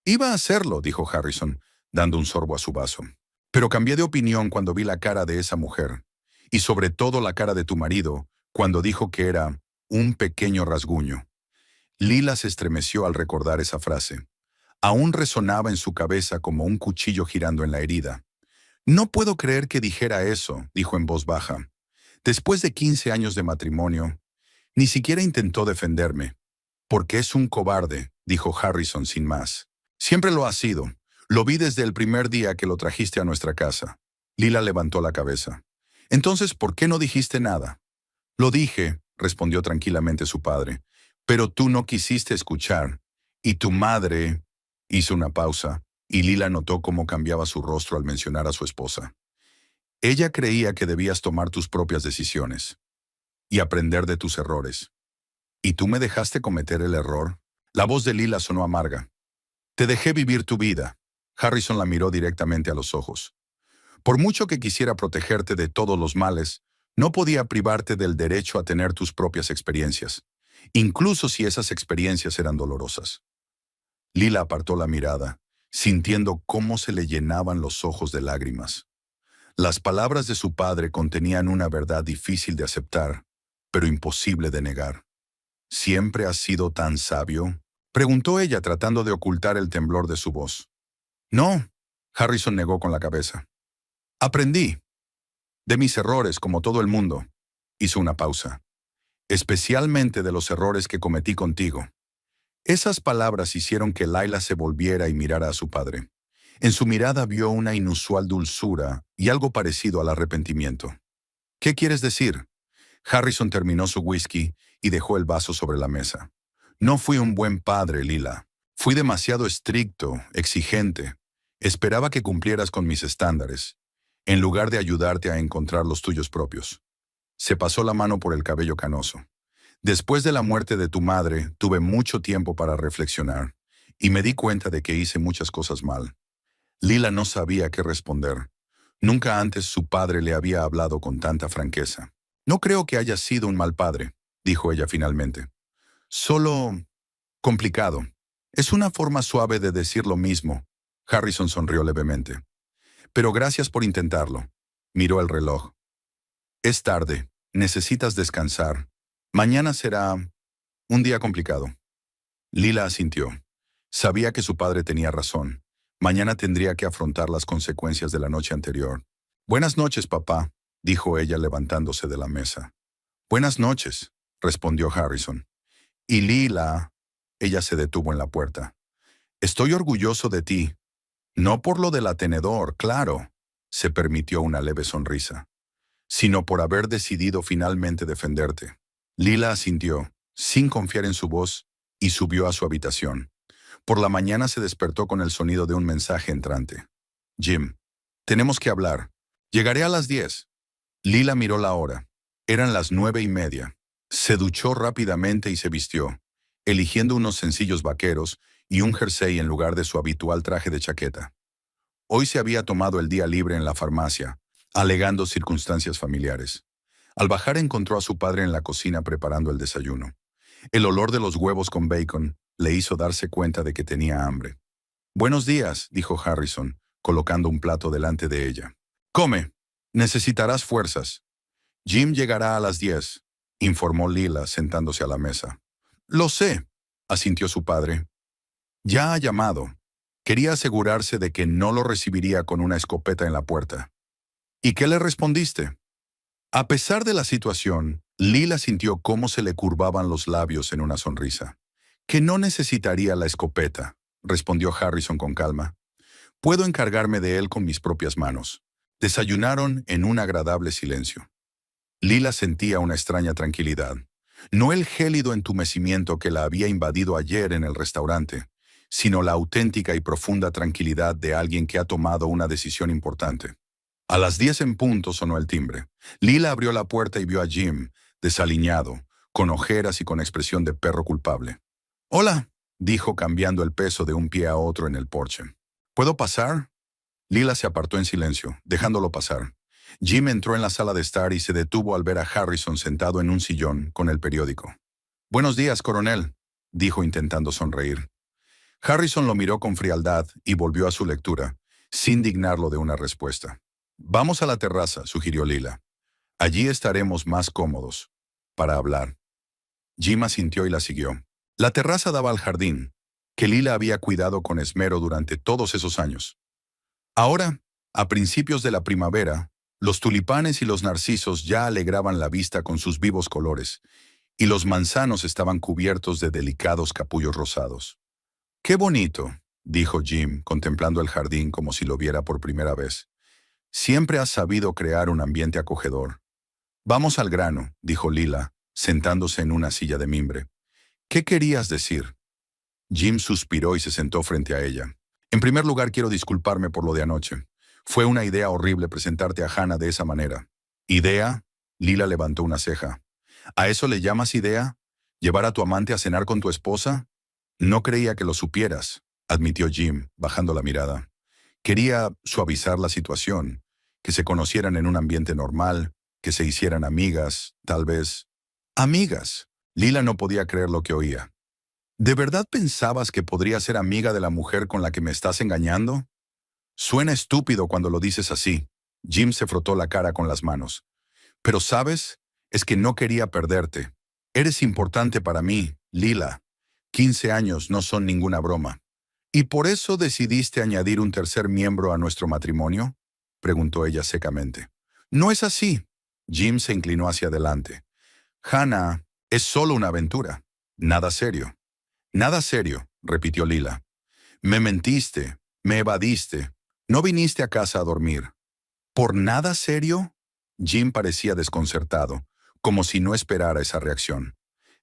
Iba a hacerlo, dijo Harrison, dando un sorbo a su vaso. Pero cambié de opinión cuando vi la cara de esa mujer, y sobre todo la cara de tu marido, cuando dijo que era un pequeño rasguño. Lila se estremeció al recordar esa frase. Aún resonaba en su cabeza como un cuchillo girando en la herida. No puedo creer que dijera eso, dijo en voz baja. Después de 15 años de matrimonio, ni siquiera intentó defenderme. Porque es un cobarde, dijo Harrison sin más. Siempre lo ha sido. Lo vi desde el primer día que lo trajiste a nuestra casa. Lila levantó la cabeza. Entonces, ¿por qué no dijiste nada? Lo dije, respondió tranquilamente su padre. Pero tú no quisiste escuchar. Y tu madre... Hizo una pausa, y Lila notó cómo cambiaba su rostro al mencionar a su esposa. Ella creía que debías tomar tus propias decisiones y aprender de tus errores. ¿Y tú me dejaste cometer el error? La voz de Lila sonó amarga. Te dejé vivir tu vida. Harrison la miró directamente a los ojos. Por mucho que quisiera protegerte de todos los males, no podía privarte del derecho a tener tus propias experiencias, incluso si esas experiencias eran dolorosas. Lila apartó la mirada, sintiendo cómo se le llenaban los ojos de lágrimas. Las palabras de su padre contenían una verdad difícil de aceptar, pero imposible de negar. ¿Siempre has sido tan sabio?, preguntó ella tratando de ocultar el temblor de su voz. No, Harrison negó con la cabeza. Aprendí. De mis errores, como todo el mundo. Hizo una pausa. Especialmente de los errores que cometí contigo. Esas palabras hicieron que Lila se volviera y mirara a su padre. En su mirada vio una inusual dulzura y algo parecido al arrepentimiento. ¿Qué quieres decir? Harrison terminó su whisky y dejó el vaso sobre la mesa. No fui un buen padre, Lila. Fui demasiado estricto, exigente. Esperaba que cumplieras con mis estándares, en lugar de ayudarte a encontrar los tuyos propios. Se pasó la mano por el cabello canoso. Después de la muerte de tu madre, tuve mucho tiempo para reflexionar, y me di cuenta de que hice muchas cosas mal. Lila no sabía qué responder. Nunca antes su padre le había hablado con tanta franqueza. No creo que haya sido un mal padre, dijo ella finalmente. Solo... complicado. Es una forma suave de decir lo mismo. Harrison sonrió levemente. Pero gracias por intentarlo. Miró el reloj. Es tarde. Necesitas descansar. Mañana será un día complicado. Lila asintió. Sabía que su padre tenía razón. Mañana tendría que afrontar las consecuencias de la noche anterior. Buenas noches, papá, dijo ella levantándose de la mesa. Buenas noches, respondió Harrison. Y Lila... Ella se detuvo en la puerta. Estoy orgulloso de ti. No por lo del atenedor, claro. Se permitió una leve sonrisa. Sino por haber decidido finalmente defenderte. Lila asintió, sin confiar en su voz, y subió a su habitación. Por la mañana se despertó con el sonido de un mensaje entrante. Jim, tenemos que hablar. Llegaré a las 10. Lila miró la hora. Eran las 9:30. Se duchó rápidamente y se vistió, eligiendo unos sencillos vaqueros y un jersey en lugar de su habitual traje de chaqueta. Hoy se había tomado el día libre en la farmacia, alegando circunstancias familiares. Al bajar encontró a su padre en la cocina preparando el desayuno. El olor de los huevos con bacon le hizo darse cuenta de que tenía hambre. «Buenos días», dijo Harrison, colocando un plato delante de ella. «Come. Necesitarás fuerzas». «Jim llegará a las 10», informó Lila sentándose a la mesa. «Lo sé», asintió su padre. «Ya ha llamado. Quería asegurarse de que no lo recibiría con una escopeta en la puerta». «¿Y qué le respondiste?» A pesar de la situación, Lila sintió cómo se le curvaban los labios en una sonrisa. «Que no necesitaría la escopeta», respondió Harrison con calma. «Puedo encargarme de él con mis propias manos». Desayunaron en un agradable silencio. Lila sentía una extraña tranquilidad. No el gélido entumecimiento que la había invadido ayer en el restaurante, sino la auténtica y profunda tranquilidad de alguien que ha tomado una decisión importante. A las 10 en punto sonó el timbre. Lila abrió la puerta y vio a Jim, desaliñado, con ojeras y con expresión de perro culpable. «Hola», dijo cambiando el peso de un pie a otro en el porche. «¿Puedo pasar?» Lila se apartó en silencio, dejándolo pasar. Jim entró en la sala de estar y se detuvo al ver a Harrison sentado en un sillón con el periódico. «Buenos días, coronel», dijo intentando sonreír. Harrison lo miró con frialdad y volvió a su lectura, sin dignarlo de una respuesta. «Vamos a la terraza», sugirió Lila. «Allí estaremos más cómodos para hablar». Jim asintió y la siguió. La terraza daba al jardín, que Lila había cuidado con esmero durante todos esos años. Ahora, a principios de la primavera, los tulipanes y los narcisos ya alegraban la vista con sus vivos colores, y los manzanos estaban cubiertos de delicados capullos rosados. «Qué bonito», dijo Jim, contemplando el jardín como si lo viera por primera vez. «Siempre has sabido crear un ambiente acogedor». «Vamos al grano», dijo Lila, sentándose en una silla de mimbre. «¿Qué querías decir?» Jim suspiró y se sentó frente a ella. «En primer lugar, quiero disculparme por lo de anoche. Fue una idea horrible presentarte a Hannah de esa manera». «¿Idea?» Lila levantó una ceja. «¿A eso le llamas idea? ¿Llevar a tu amante a cenar con tu esposa?» «No creía que lo supieras», admitió Jim, bajando la mirada. «Quería suavizar la situación, que se conocieran en un ambiente normal, que se hicieran amigas, tal vez». «¿Amigas?» Lila no podía creer lo que oía. ¿De verdad pensabas que podría ser amiga de la mujer con la que me estás engañando? Suena estúpido cuando lo dices así. Jim se frotó la cara con las manos. Pero ¿sabes? Es que no quería perderte. Eres importante para mí, Lila. 15 años no son ninguna broma. ¿Y por eso decidiste añadir un tercer miembro a nuestro matrimonio?, preguntó ella secamente. No es así. Jim se inclinó hacia adelante. Hannah es solo una aventura. Nada serio. Nada serio, repitió Lila. Me mentiste, me evadiste. No viniste a casa a dormir. ¿Por nada serio? Jim parecía desconcertado, como si no esperara esa reacción.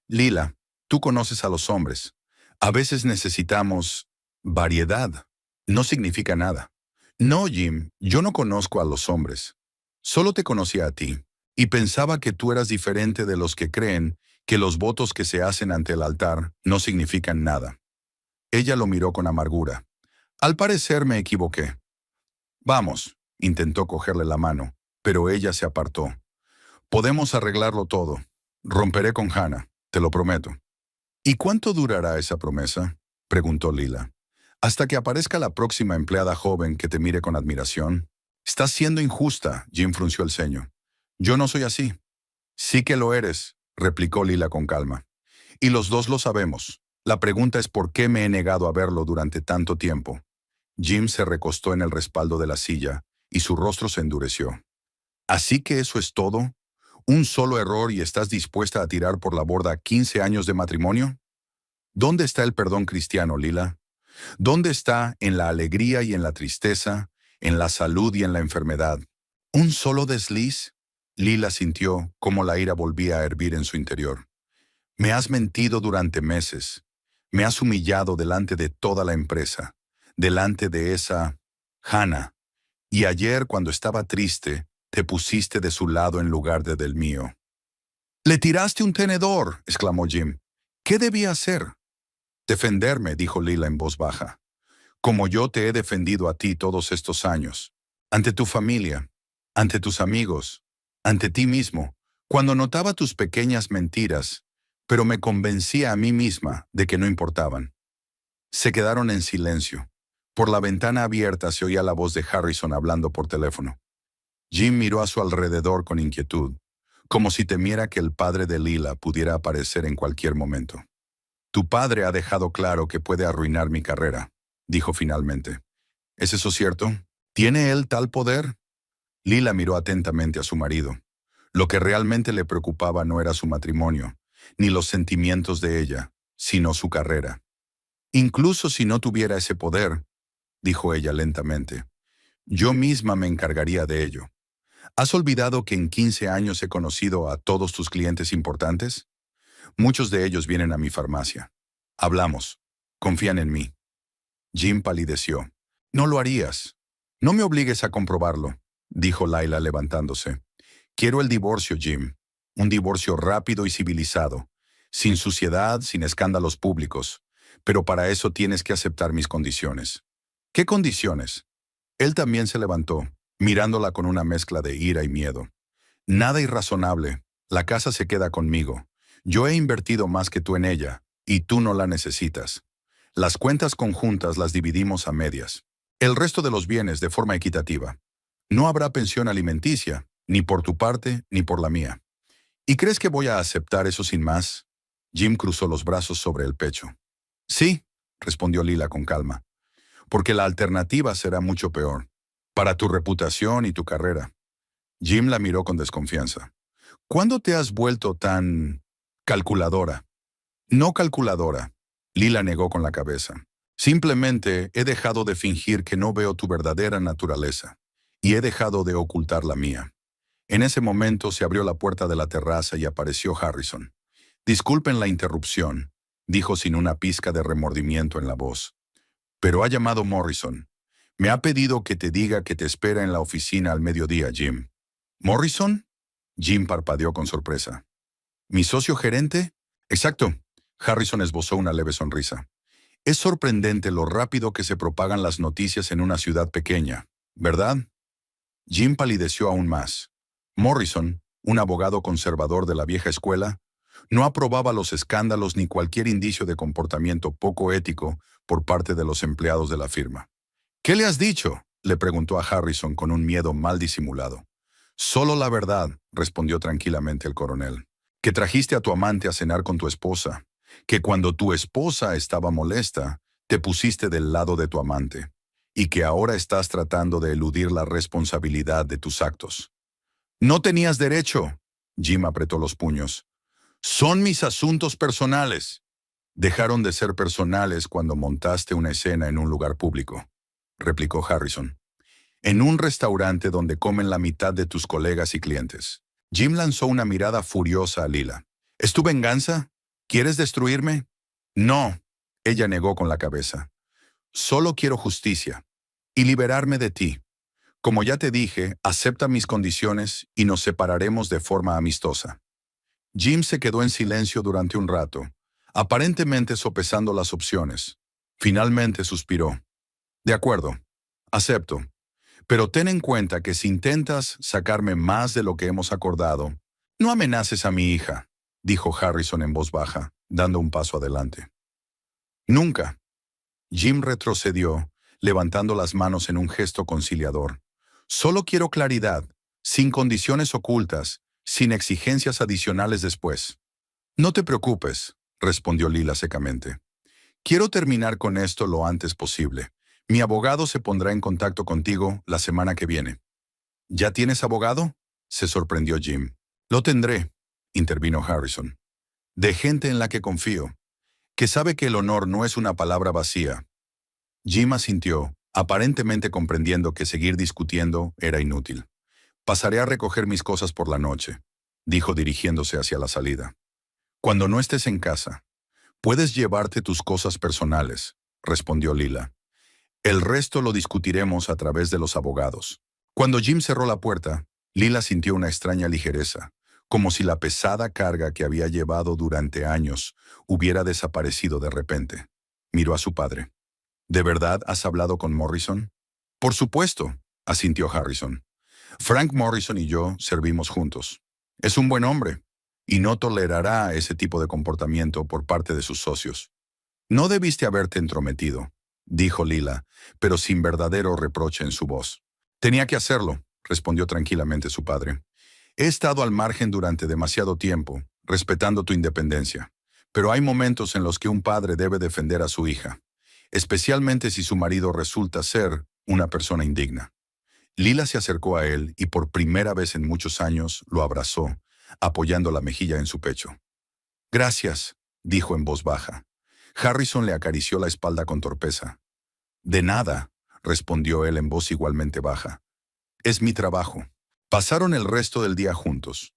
Lila, tú conoces a los hombres. A veces necesitamos variedad. No significa nada. No, Jim, yo no conozco a los hombres. Solo te conocía a ti, y pensaba que tú eras diferente de los que creen que los votos que se hacen ante el altar no significan nada. Ella lo miró con amargura. Al parecer me equivoqué. Vamos, intentó cogerle la mano, pero ella se apartó. Podemos arreglarlo todo. Romperé con Hannah, te lo prometo. ¿Y cuánto durará esa promesa?, preguntó Lila. Hasta que aparezca la próxima empleada joven que te mire con admiración. Estás siendo injusta, Jim frunció el ceño. Yo no soy así. Sí que lo eres, replicó Lila con calma. Y los dos lo sabemos. La pregunta es por qué me he negado a verlo durante tanto tiempo. Jim se recostó en el respaldo de la silla y su rostro se endureció. ¿Así que eso es todo? ¿Un solo error y estás dispuesta a tirar por la borda 15 años de matrimonio? ¿Dónde está el perdón cristiano, Lila? ¿Dónde está en la alegría y en la tristeza, en la salud y en la enfermedad? ¿Un solo desliz? Lila sintió cómo la ira volvía a hervir en su interior. Me has mentido durante meses. Me has humillado delante de toda la empresa, delante de esa Hannah. Y ayer, cuando estaba triste, te pusiste de su lado en lugar de del mío. «Le tiraste un tenedor», exclamó Jim. «¿Qué debía hacer?» «Defenderme», dijo Lila en voz baja. «Como yo te he defendido a ti todos estos años. Ante tu familia, ante tus amigos, ante ti mismo, cuando notaba tus pequeñas mentiras, pero me convencía a mí misma de que no importaban». Se quedaron en silencio. Por la ventana abierta se oía la voz de Harrison hablando por teléfono. Jim miró a su alrededor con inquietud, como si temiera que el padre de Lila pudiera aparecer en cualquier momento. «Tu padre ha dejado claro que puede arruinar mi carrera», dijo finalmente. «¿Es eso cierto? ¿Tiene él tal poder?» Lila miró atentamente a su marido. Lo que realmente le preocupaba no era su matrimonio, ni los sentimientos de ella, sino su carrera. «Incluso si no tuviera ese poder», dijo ella lentamente, «yo misma me encargaría de ello. ¿Has olvidado que en 15 años he conocido a todos tus clientes importantes? Muchos de ellos vienen a mi farmacia. Hablamos. Confían en mí». Jim palideció. «No lo harías. No me obligues a comprobarlo», dijo Lila levantándose. «Quiero el divorcio, Jim. Un divorcio rápido y civilizado, sin suciedad, sin escándalos públicos. Pero para eso tienes que aceptar mis condiciones». «¿Qué condiciones?» Él también se levantó, mirándola con una mezcla de ira y miedo. «Nada irrazonable. La casa se queda conmigo. Yo he invertido más que tú en ella, y tú no la necesitas. Las cuentas conjuntas las dividimos a medias. El resto de los bienes de forma equitativa. No habrá pensión alimenticia, ni por tu parte ni por la mía. ¿Y crees que voy a aceptar eso sin más?» Jim cruzó los brazos sobre el pecho. «Sí», respondió Lila con calma, «porque la alternativa será mucho peor. Para tu reputación y tu carrera». Jim la miró con desconfianza. «¿Cuándo te has vuelto tan calculadora?» «No calculadora», Lila negó con la cabeza. «Simplemente he dejado de fingir que no veo tu verdadera naturaleza, y he dejado de ocultar la mía». En ese momento se abrió la puerta de la terraza y apareció Harrison. «Disculpen la interrupción», dijo sin una pizca de remordimiento en la voz. «Pero ha llamado Morrison. Me ha pedido que te diga que te espera en la oficina al mediodía, Jim». «¿Morrison?» Jim parpadeó con sorpresa. «¿Mi socio gerente?» «Exacto». Harrison esbozó una leve sonrisa. «Es sorprendente lo rápido que se propagan las noticias en una ciudad pequeña, ¿verdad?» Jim palideció aún más. Morrison, un abogado conservador de la vieja escuela, no aprobaba los escándalos ni cualquier indicio de comportamiento poco ético por parte de los empleados de la firma. «¿Qué le has dicho?», le preguntó a Harrison con un miedo mal disimulado. «Solo la verdad», respondió tranquilamente el coronel. «Que trajiste a tu amante a cenar con tu esposa. Que cuando tu esposa estaba molesta, te pusiste del lado de tu amante. Y que ahora estás tratando de eludir la responsabilidad de tus actos». «No tenías derecho», Jim apretó los puños. «Son mis asuntos personales». «Dejaron de ser personales cuando montaste una escena en un lugar público», replicó Harrison. «En un restaurante donde comen la mitad de tus colegas y clientes». Jim lanzó una mirada furiosa a Lila. «¿Es tu venganza? ¿Quieres destruirme?» «No», ella negó con la cabeza. «Solo quiero justicia y liberarme de ti. Como ya te dije, acepta mis condiciones y nos separaremos de forma amistosa». Jim se quedó en silencio durante un rato, aparentemente sopesando las opciones. Finalmente suspiró. «De acuerdo, acepto. Pero ten en cuenta que si intentas sacarme más de lo que hemos acordado, no amenaces a mi hija», dijo Harrison en voz baja, dando un paso adelante. «Nunca». Jim retrocedió, levantando las manos en un gesto conciliador. «Solo quiero claridad, sin condiciones ocultas, sin exigencias adicionales después». «No te preocupes», respondió Lila secamente. «Quiero terminar con esto lo antes posible. Mi abogado se pondrá en contacto contigo la semana que viene». «¿Ya tienes abogado?», se sorprendió Jim. «Lo tendré», intervino Harrison. «De gente en la que confío, que sabe que el honor no es una palabra vacía». Jim asintió, aparentemente comprendiendo que seguir discutiendo era inútil. «Pasaré a recoger mis cosas por la noche», dijo dirigiéndose hacia la salida. «Cuando no estés en casa, Puedes llevarte tus cosas personales, respondió Lila. El resto lo discutiremos a través de los abogados. Cuando Jim cerró la puerta, Lila sintió una extraña ligereza, como si la pesada carga que había llevado durante años hubiera desaparecido de repente. Miró a su padre. ¿De verdad has hablado con Morrison? Por supuesto, asintió Harrison. Frank Morrison y yo servimos juntos. Es un buen hombre, y no tolerará ese tipo de comportamiento por parte de sus socios. No debiste haberte entrometido, dijo Lila, pero sin verdadero reproche en su voz. Tenía que hacerlo, respondió tranquilamente su padre. He estado al margen durante demasiado tiempo, respetando tu independencia. Pero hay momentos en los que un padre debe defender a su hija, especialmente si su marido resulta ser una persona indigna. Lila se acercó a él y por primera vez en muchos años lo abrazó, apoyando la mejilla en su pecho. Gracias, dijo en voz baja. Harrison le acarició la espalda con torpeza. De nada, respondió él en voz igualmente baja. Es mi trabajo. Pasaron el resto del día juntos.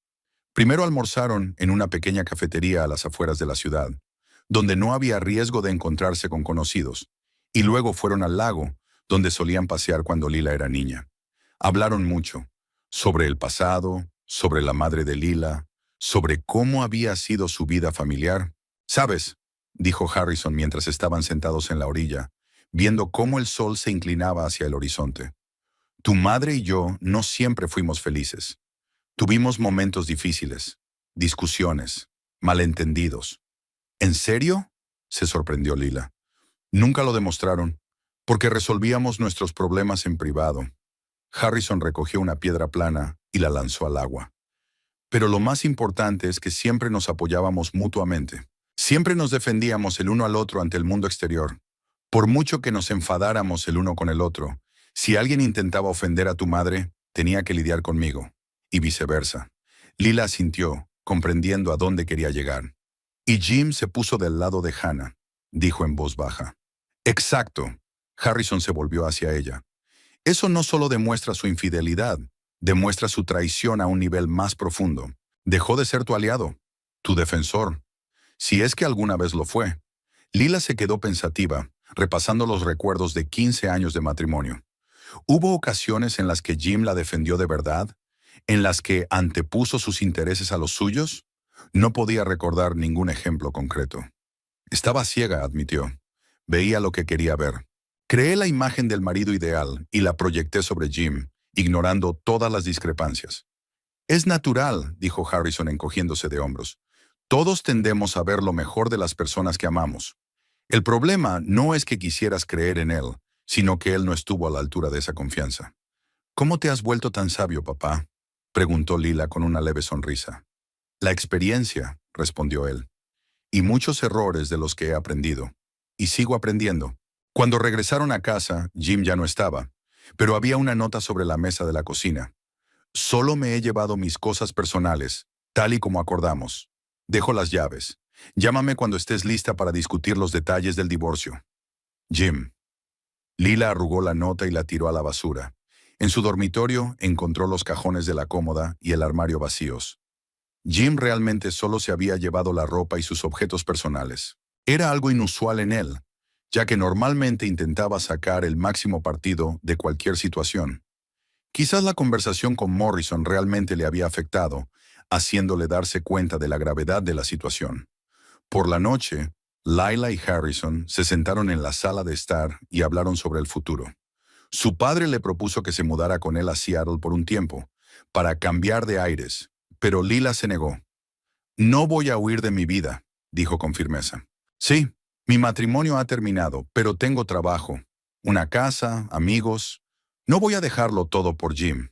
Primero almorzaron en una pequeña cafetería a las afueras de la ciudad, donde no había riesgo de encontrarse con conocidos, y luego fueron al lago, donde solían pasear cuando Lila era niña. Hablaron mucho, sobre el pasado, sobre la madre de Lila, sobre cómo había sido su vida familiar. ¿Sabes?, dijo Harrison mientras estaban sentados en la orilla, viendo cómo el sol se inclinaba hacia el horizonte. Tu madre y yo no siempre fuimos felices. Tuvimos momentos difíciles, discusiones, malentendidos. ¿En serio?, se sorprendió Lila. Nunca lo demostraron, porque resolvíamos nuestros problemas en privado. Harrison recogió una piedra plana y la lanzó al agua. Pero lo más importante es que siempre nos apoyábamos mutuamente. Siempre nos defendíamos el uno al otro ante el mundo exterior. Por mucho que nos enfadáramos el uno con el otro, si alguien intentaba ofender a tu madre, tenía que lidiar conmigo, y viceversa. Lila asintió, comprendiendo a dónde quería llegar. Y Jim se puso del lado de Hannah, dijo en voz baja. Exacto. Harrison se volvió hacia ella. Eso no solo demuestra su infidelidad, demuestra su traición a un nivel más profundo. Dejó de ser tu aliado, tu defensor, si es que alguna vez lo fue. Lila se quedó pensativa, repasando los recuerdos de 15 años de matrimonio. ¿Hubo ocasiones en las que Jim la defendió de verdad? ¿En las que antepuso sus intereses a los suyos? No podía recordar ningún ejemplo concreto. Estaba ciega, admitió. Veía lo que quería ver. Creé la imagen del marido ideal y la proyecté sobre Jim, ignorando todas las discrepancias. Es natural, dijo Harrison encogiéndose de hombros. Todos tendemos a ver lo mejor de las personas que amamos. El problema no es que quisieras creer en él, sino que él no estuvo a la altura de esa confianza. ¿Cómo te has vuelto tan sabio, papá?, preguntó Lila con una leve sonrisa. La experiencia, respondió él, y muchos errores de los que he aprendido. Y sigo aprendiendo. Cuando regresaron a casa, Jim ya no estaba, pero había una nota sobre la mesa de la cocina. Solo me he llevado mis cosas personales, tal y como acordamos. Dejo las llaves. Llámame cuando estés lista para discutir los detalles del divorcio. Jim. Lila arrugó la nota y la tiró a la basura. En su dormitorio encontró los cajones de la cómoda y el armario vacíos. Jim realmente solo se había llevado la ropa y sus objetos personales. Era algo inusual en él, ya que normalmente intentaba sacar el máximo partido de cualquier situación. Quizás la conversación con Morrison realmente le había afectado, haciéndole darse cuenta de la gravedad de la situación. Por la noche, Lila y Harrison se sentaron en la sala de estar y hablaron sobre el futuro. Su padre le propuso que se mudara con él a Seattle por un tiempo, para cambiar de aires, pero Lila se negó. No voy a huir de mi vida, dijo con firmeza. Sí, mi matrimonio ha terminado, pero tengo trabajo, una casa, amigos. No voy a dejarlo todo por Jim.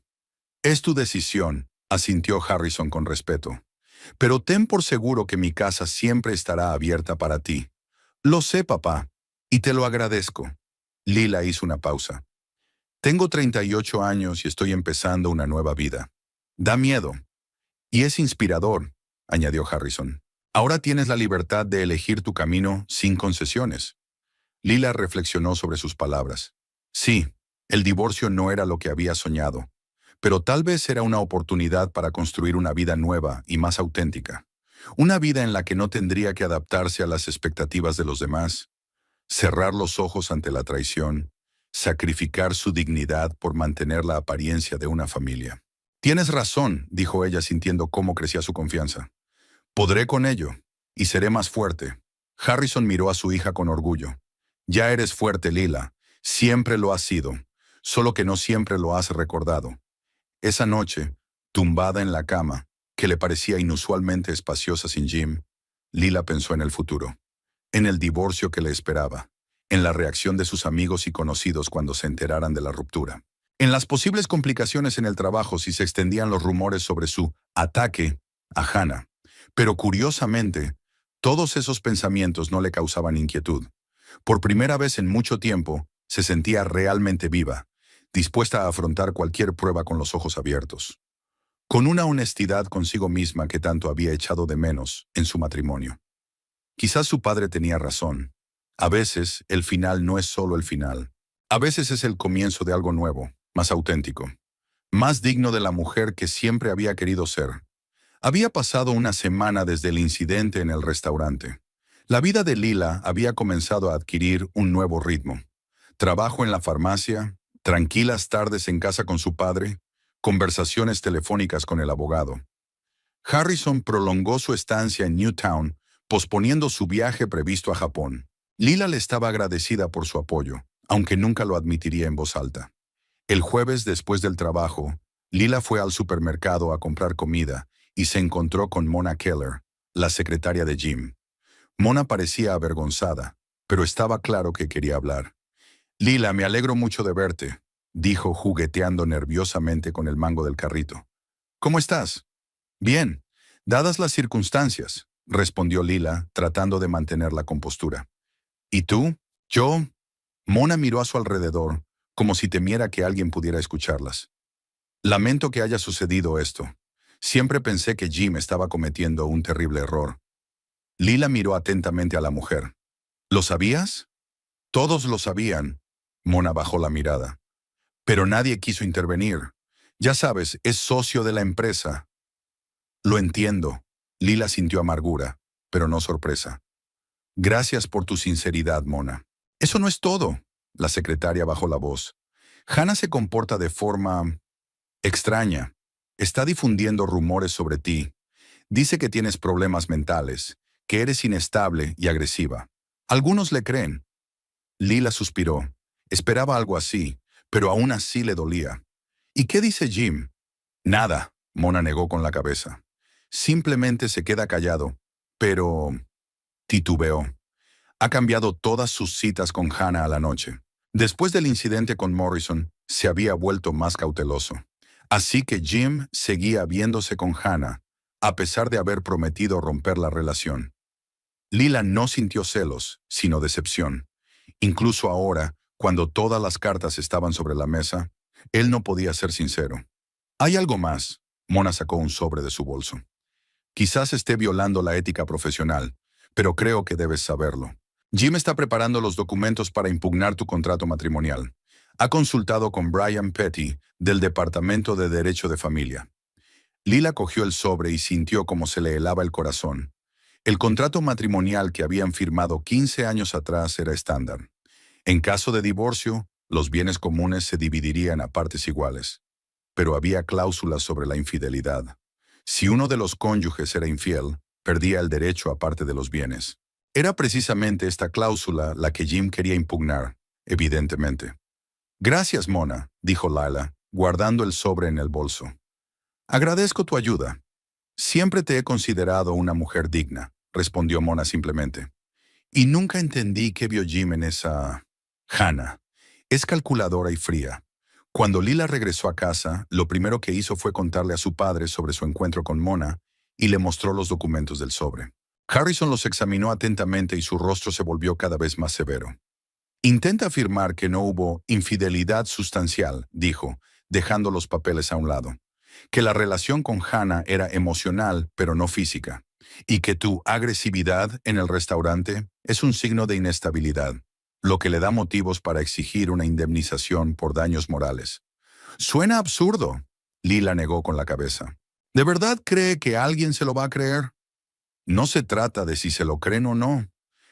Es tu decisión, asintió Harrison con respeto. Pero ten por seguro que mi casa siempre estará abierta para ti. Lo sé, papá, y te lo agradezco. Lila hizo una pausa. Tengo 38 años y estoy empezando una nueva vida. Da miedo. Y es inspirador, añadió Harrison. Ahora tienes la libertad de elegir tu camino sin concesiones. Lila reflexionó sobre sus palabras. Sí, el divorcio no era lo que había soñado, pero tal vez era una oportunidad para construir una vida nueva y más auténtica. Una vida en la que no tendría que adaptarse a las expectativas de los demás, cerrar los ojos ante la traición, sacrificar su dignidad por mantener la apariencia de una familia. Tienes razón, dijo ella sintiendo cómo crecía su confianza. Podré con ello, y seré más fuerte. Harrison miró a su hija con orgullo. Ya eres fuerte, Lila. Siempre lo has sido, solo que no siempre lo has recordado. Esa noche, tumbada en la cama, que le parecía inusualmente espaciosa sin Jim, Lila pensó en el futuro, en el divorcio que le esperaba, en la reacción de sus amigos y conocidos cuando se enteraran de la ruptura, en las posibles complicaciones en el trabajo si se extendían los rumores sobre su ataque a Hannah. Pero curiosamente, todos esos pensamientos no le causaban inquietud. Por primera vez en mucho tiempo, se sentía realmente viva, dispuesta a afrontar cualquier prueba con los ojos abiertos, con una honestidad consigo misma que tanto había echado de menos en su matrimonio. Quizás su padre tenía razón. A veces, el final no es solo el final. A veces es el comienzo de algo nuevo, más auténtico, más digno de la mujer que siempre había querido ser. Había pasado una semana desde el incidente en el restaurante. La vida de Lila había comenzado a adquirir un nuevo ritmo. Trabajo en la farmacia, tranquilas tardes en casa con su padre, conversaciones telefónicas con el abogado. Harrison prolongó su estancia en Newtown, posponiendo su viaje previsto a Japón. Lila le estaba agradecida por su apoyo, aunque nunca lo admitiría en voz alta. El jueves después del trabajo, Lila fue al supermercado a comprar comida y se encontró con Mona Keller, la secretaria de Jim. Mona parecía avergonzada, pero estaba claro que quería hablar. Lila, me alegro mucho de verte, dijo jugueteando nerviosamente con el mango del carrito. ¿Cómo estás? Bien, dadas las circunstancias, respondió Lila, tratando de mantener la compostura. ¿Y tú? Yo. Mona miró a su alrededor, como si temiera que alguien pudiera escucharlas. Lamento que haya sucedido esto. Siempre pensé que Jim estaba cometiendo un terrible error. Lila miró atentamente a la mujer. ¿Lo sabías? Todos lo sabían. Mona bajó la mirada. Pero nadie quiso intervenir. Ya sabes, es socio de la empresa. Lo entiendo. Lila sintió amargura, pero no sorpresa. Gracias por tu sinceridad, Mona. Eso no es todo. La secretaria bajó la voz. Hannah se comporta de forma extraña. Está difundiendo rumores sobre ti. Dice que tienes problemas mentales, que eres inestable y agresiva. Algunos le creen. Lila suspiró. Esperaba algo así, pero aún así le dolía. ¿Y qué dice Jim? Nada, Mona negó con la cabeza. Simplemente se queda callado, pero titubeó. Ha cambiado todas sus citas con Hannah a la noche. Después del incidente con Morrison, se había vuelto más cauteloso. Así que Jim seguía viéndose con Hannah, a pesar de haber prometido romper la relación. Lila no sintió celos, sino decepción. Incluso ahora, cuando todas las cartas estaban sobre la mesa, él no podía ser sincero. Hay algo más. Mona sacó un sobre de su bolso. Quizás esté violando la ética profesional, pero creo que debes saberlo. Jim está preparando los documentos para impugnar tu contrato matrimonial. Ha consultado con Brian Petty, del Departamento de Derecho de Familia. Lila cogió el sobre y sintió como se le helaba el corazón. El contrato matrimonial que habían firmado 15 años atrás era estándar. En caso de divorcio, los bienes comunes se dividirían a partes iguales. Pero había cláusulas sobre la infidelidad. Si uno de los cónyuges era infiel, perdía el derecho a parte de los bienes. Era precisamente esta cláusula la que Jim quería impugnar, evidentemente. Gracias, Mona, dijo Lila, guardando el sobre en el bolso. Agradezco tu ayuda. Siempre te he considerado una mujer digna, respondió Mona simplemente. Y nunca entendí qué vio Jim en esa Hannah. Es calculadora y fría. Cuando Lila regresó a casa, lo primero que hizo fue contarle a su padre sobre su encuentro con Mona y le mostró los documentos del sobre. Harrison los examinó atentamente y su rostro se volvió cada vez más severo. Intenta afirmar que no hubo infidelidad sustancial, dijo, dejando los papeles a un lado. Que la relación con Hannah era emocional, pero no física. Y que tu agresividad en el restaurante es un signo de inestabilidad, lo que le da motivos para exigir una indemnización por daños morales. Suena absurdo, Lila negó con la cabeza. ¿De verdad cree que alguien se lo va a creer? No se trata de si se lo creen o no.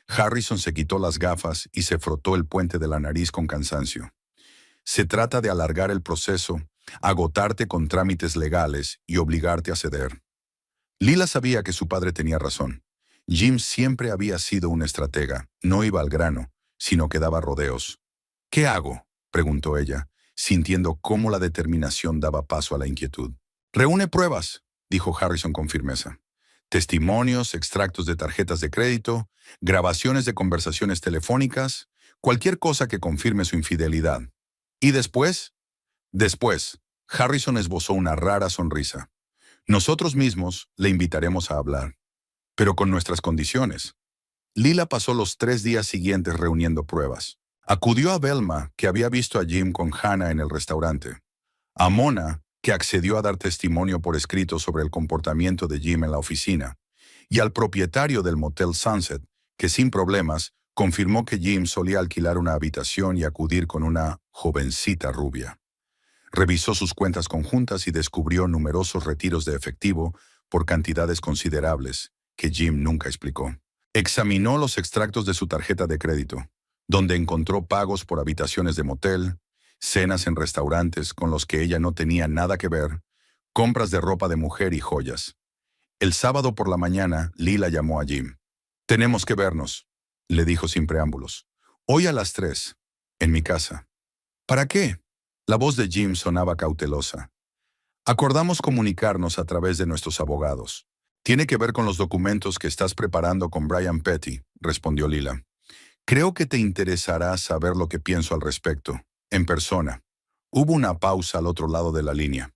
Harrison se quitó las gafas y se frotó el puente de la nariz con cansancio. Se trata de alargar el proceso, agotarte con trámites legales y obligarte a ceder. Lila sabía que su padre tenía razón. Jim siempre había sido un estratega, no iba al grano, sino que daba rodeos. ¿Qué hago?, preguntó ella, sintiendo cómo la determinación daba paso a la inquietud. Reúne pruebas, dijo Harrison con firmeza. Testimonios, extractos de tarjetas de crédito, grabaciones de conversaciones telefónicas, cualquier cosa que confirme su infidelidad. ¿Y después? Después, Harrison esbozó una rara sonrisa. Nosotros mismos le invitaremos a hablar, pero con nuestras condiciones. Lila pasó los 3 días siguientes reuniendo pruebas. Acudió a Velma, que había visto a Jim con Hannah en el restaurante. A Mona, que accedió a dar testimonio por escrito sobre el comportamiento de Jim en la oficina. Y al propietario del motel Sunset, que sin problemas confirmó que Jim solía alquilar una habitación y acudir con una jovencita rubia. Revisó sus cuentas conjuntas y descubrió numerosos retiros de efectivo por cantidades considerables, que Jim nunca explicó. Examinó los extractos de su tarjeta de crédito, donde encontró pagos por habitaciones de motel, cenas en restaurantes con los que ella no tenía nada que ver, compras de ropa de mujer y joyas. El sábado por la mañana, Lila llamó a Jim. «Tenemos que vernos», le dijo sin preámbulos. «Hoy a las 3, en mi casa». «¿Para qué?». La voz de Jim sonaba cautelosa. «Acordamos comunicarnos a través de nuestros abogados. Tiene que ver con los documentos que estás preparando con Brian Petty», respondió Lila. «Creo que te interesará saber lo que pienso al respecto, en persona». Hubo una pausa al otro lado de la línea.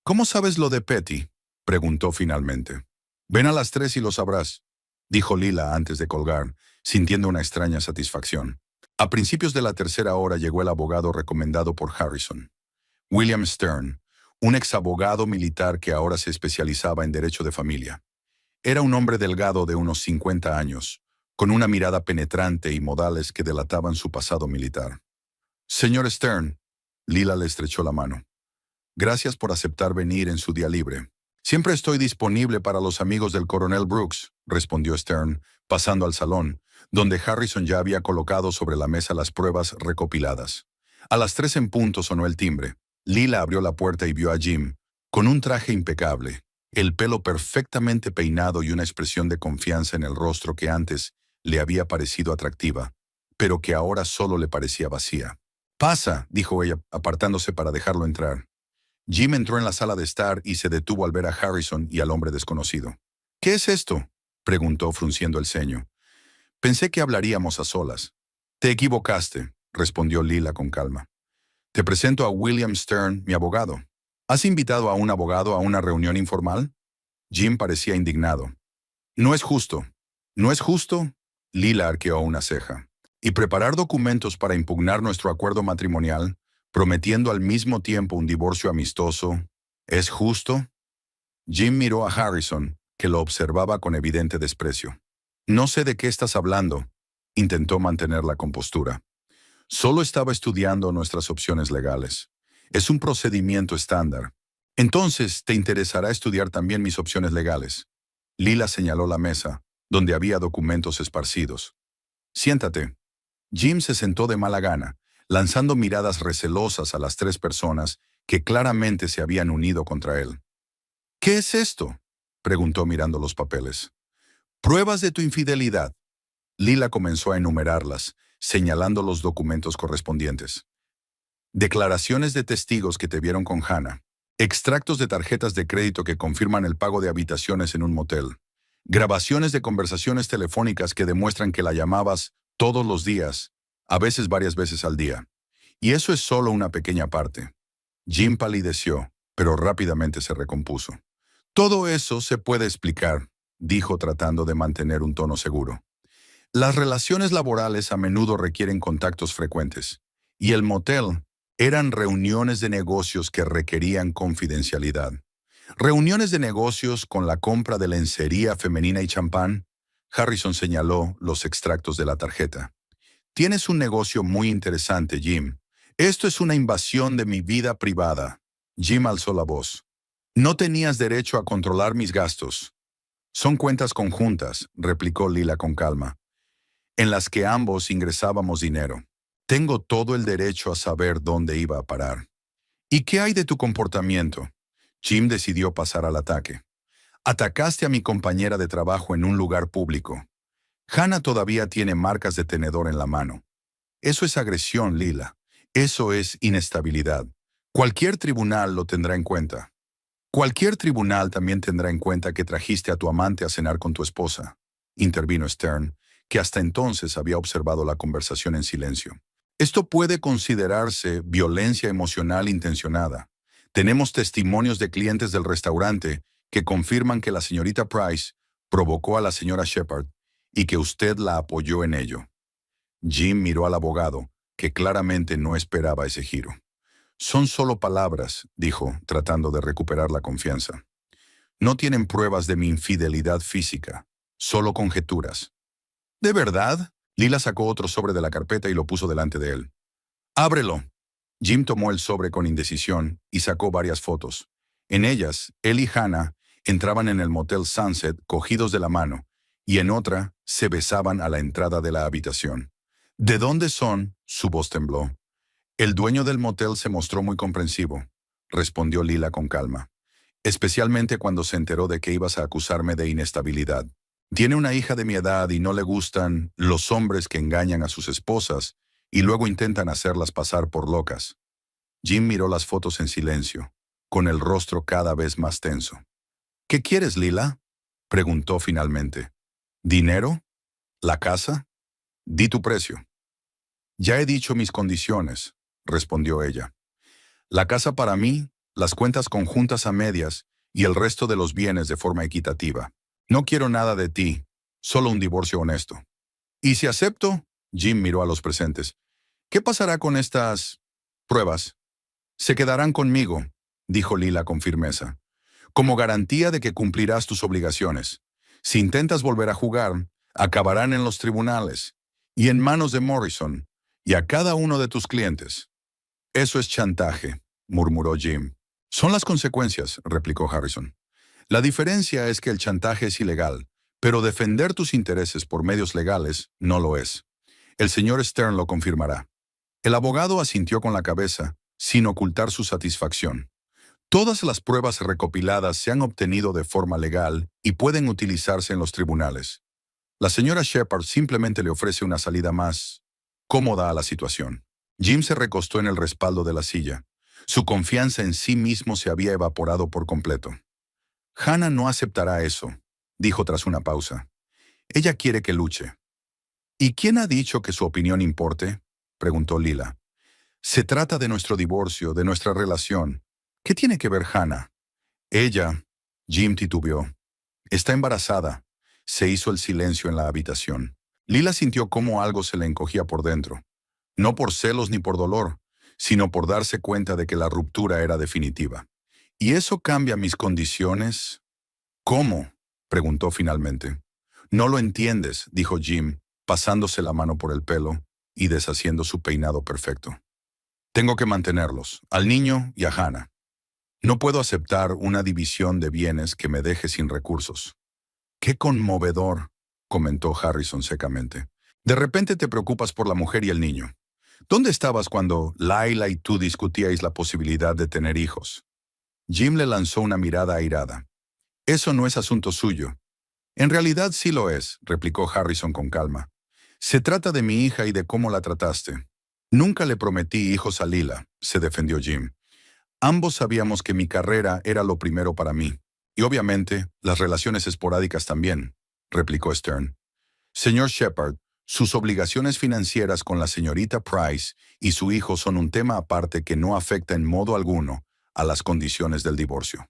«¿Cómo sabes lo de Petty?», preguntó finalmente. «Ven a las 3 y lo sabrás», dijo Lila antes de colgar, sintiendo una extraña satisfacción. A principios de la tercera hora llegó el abogado recomendado por Harrison. William Stern, un exabogado militar que ahora se especializaba en derecho de familia. Era un hombre delgado de unos 50 años, con una mirada penetrante y modales que delataban su pasado militar. «Señor Stern», Lila le estrechó la mano. «Gracias por aceptar venir en su día libre». «Siempre estoy disponible para los amigos del coronel Brooks», respondió Stern, pasando al salón, donde Harrison ya había colocado sobre la mesa las pruebas recopiladas. A las 3 en punto sonó el timbre. Lila abrió la puerta y vio a Jim, con un traje impecable, el pelo perfectamente peinado y una expresión de confianza en el rostro que antes le había parecido atractiva, pero que ahora solo le parecía vacía. «Pasa», dijo ella, apartándose para dejarlo entrar. Jim entró en la sala de estar y se detuvo al ver a Harrison y al hombre desconocido. «¿Qué es esto?», preguntó frunciendo el ceño. «Pensé que hablaríamos a solas». «Te equivocaste», respondió Lila con calma. «Te presento a William Stern, mi abogado». «¿Has invitado a un abogado a una reunión informal?». Jim parecía indignado. «No es justo». «¿No es justo?», Lila arqueó una ceja. «¿Y preparar documentos para impugnar nuestro acuerdo matrimonial, prometiendo al mismo tiempo un divorcio amistoso, es justo?». Jim miró a Harrison, que lo observaba con evidente desprecio. «No sé de qué estás hablando», intentó mantener la compostura. «Solo estaba estudiando nuestras opciones legales. Es un procedimiento estándar. Entonces, ¿te interesará estudiar también mis opciones legales?». Lila señaló la mesa, donde había documentos esparcidos. «Siéntate». Jim se sentó de mala gana, lanzando miradas recelosas a las 3 personas que claramente se habían unido contra él. «¿Qué es esto?», preguntó mirando los papeles. «Pruebas de tu infidelidad». Lila comenzó a enumerarlas, señalando los documentos correspondientes. «Declaraciones de testigos que te vieron con Hannah. Extractos de tarjetas de crédito que confirman el pago de habitaciones en un motel. Grabaciones de conversaciones telefónicas que demuestran que la llamabas todos los días, a veces varias veces al día. Y eso es solo una pequeña parte». Jim palideció, pero rápidamente se recompuso. «Todo eso se puede explicar», dijo tratando de mantener un tono seguro. «Las relaciones laborales a menudo requieren contactos frecuentes, y el motel eran reuniones de negocios que requerían confidencialidad. Reuniones de negocios con la compra de lencería femenina y champán». Harrison señaló los extractos de la tarjeta. «Tienes un negocio muy interesante, Jim. Esto es una invasión de mi vida privada». Jim alzó la voz. «No tenías derecho a controlar mis gastos». Son cuentas conjuntas, replicó Lila con calma, en las que ambos ingresábamos dinero. Tengo todo el derecho a saber dónde iba a parar. ¿Y qué hay de tu comportamiento? Jim decidió pasar al ataque. Atacaste a mi compañera de trabajo en un lugar público. Hannah todavía tiene marcas de tenedor en la mano. Eso es agresión, Lila. Eso es inestabilidad. Cualquier tribunal lo tendrá en cuenta. Cualquier tribunal también tendrá en cuenta que trajiste a tu amante a cenar con tu esposa, intervino Stern, que hasta entonces había observado la conversación en silencio. Esto puede considerarse violencia emocional intencionada. Tenemos testimonios de clientes del restaurante que confirman que la señorita Price provocó a la señora Shepard y que usted la apoyó en ello. Jim miró al abogado, que claramente no esperaba ese giro. Son solo palabras, dijo, tratando de recuperar la confianza. No tienen pruebas de mi infidelidad física, solo conjeturas. ¿De verdad? Lila sacó otro sobre de la carpeta y lo puso delante de él. ¡Ábrelo! Jim tomó el sobre con indecisión y sacó varias fotos. En ellas, él y Hannah entraban en el motel Sunset cogidos de la mano, y en otra se besaban a la entrada de la habitación. ¿De dónde son? Su voz tembló. El dueño del motel se mostró muy comprensivo, respondió Lila con calma, especialmente cuando se enteró de que ibas a acusarme de inestabilidad. Tiene una hija de mi edad y no le gustan los hombres que engañan a sus esposas y luego intentan hacerlas pasar por locas. Jim miró las fotos en silencio, con el rostro cada vez más tenso. ¿Qué quieres, Lila? Preguntó finalmente. ¿Dinero? ¿La casa? Di tu precio. Ya he dicho mis condiciones, respondió ella. La casa para mí, las cuentas conjuntas a medias y el resto de los bienes de forma equitativa. No quiero nada de ti, solo un divorcio honesto. ¿Y si acepto? Jim miró a los presentes. ¿Qué pasará con estas pruebas? Se quedarán conmigo, dijo Lila con firmeza, como garantía de que cumplirás tus obligaciones. Si intentas volver a jugar, acabarán en los tribunales y en manos de Morrison y a cada uno de tus clientes. Eso es chantaje, murmuró Jim. Son las consecuencias, replicó Harrison. La diferencia es que el chantaje es ilegal, pero defender tus intereses por medios legales no lo es. El señor Stern lo confirmará. El abogado asintió con la cabeza, sin ocultar su satisfacción. Todas las pruebas recopiladas se han obtenido de forma legal y pueden utilizarse en los tribunales. La señora Shepard simplemente le ofrece una salida más cómoda a la situación. Jim se recostó en el respaldo de la silla. Su confianza en sí mismo se había evaporado por completo. Hannah no aceptará eso, dijo tras una pausa. Ella quiere que luche. ¿Y quién ha dicho que su opinión importe? Preguntó Lila. Se trata de nuestro divorcio, de nuestra relación. ¿Qué tiene que ver Hannah? Ella, Jim titubeó. Está embarazada. Se hizo el silencio en la habitación. Lila sintió cómo algo se le encogía por dentro. No por celos ni por dolor, sino por darse cuenta de que la ruptura era definitiva. ¿Y eso cambia mis condiciones? ¿Cómo? Preguntó finalmente. No lo entiendes, dijo Jim, pasándose la mano por el pelo y deshaciendo su peinado perfecto. Tengo que mantenerlos, al niño y a Hannah. No puedo aceptar una división de bienes que me deje sin recursos. ¡Qué conmovedor!, comentó Harrison secamente. De repente te preocupas por la mujer y el niño. ¿Dónde estabas cuando Laila y tú discutíais la posibilidad de tener hijos? Jim le lanzó una mirada airada. Eso no es asunto suyo. En realidad sí lo es, replicó Harrison con calma. Se trata de mi hija y de cómo la trataste. Nunca le prometí hijos a Lila, se defendió Jim. Ambos sabíamos que mi carrera era lo primero para mí. Y obviamente, las relaciones esporádicas también, replicó Stern. Señor Shepard, sus obligaciones financieras con la señorita Price y su hijo son un tema aparte que no afecta en modo alguno a las condiciones del divorcio.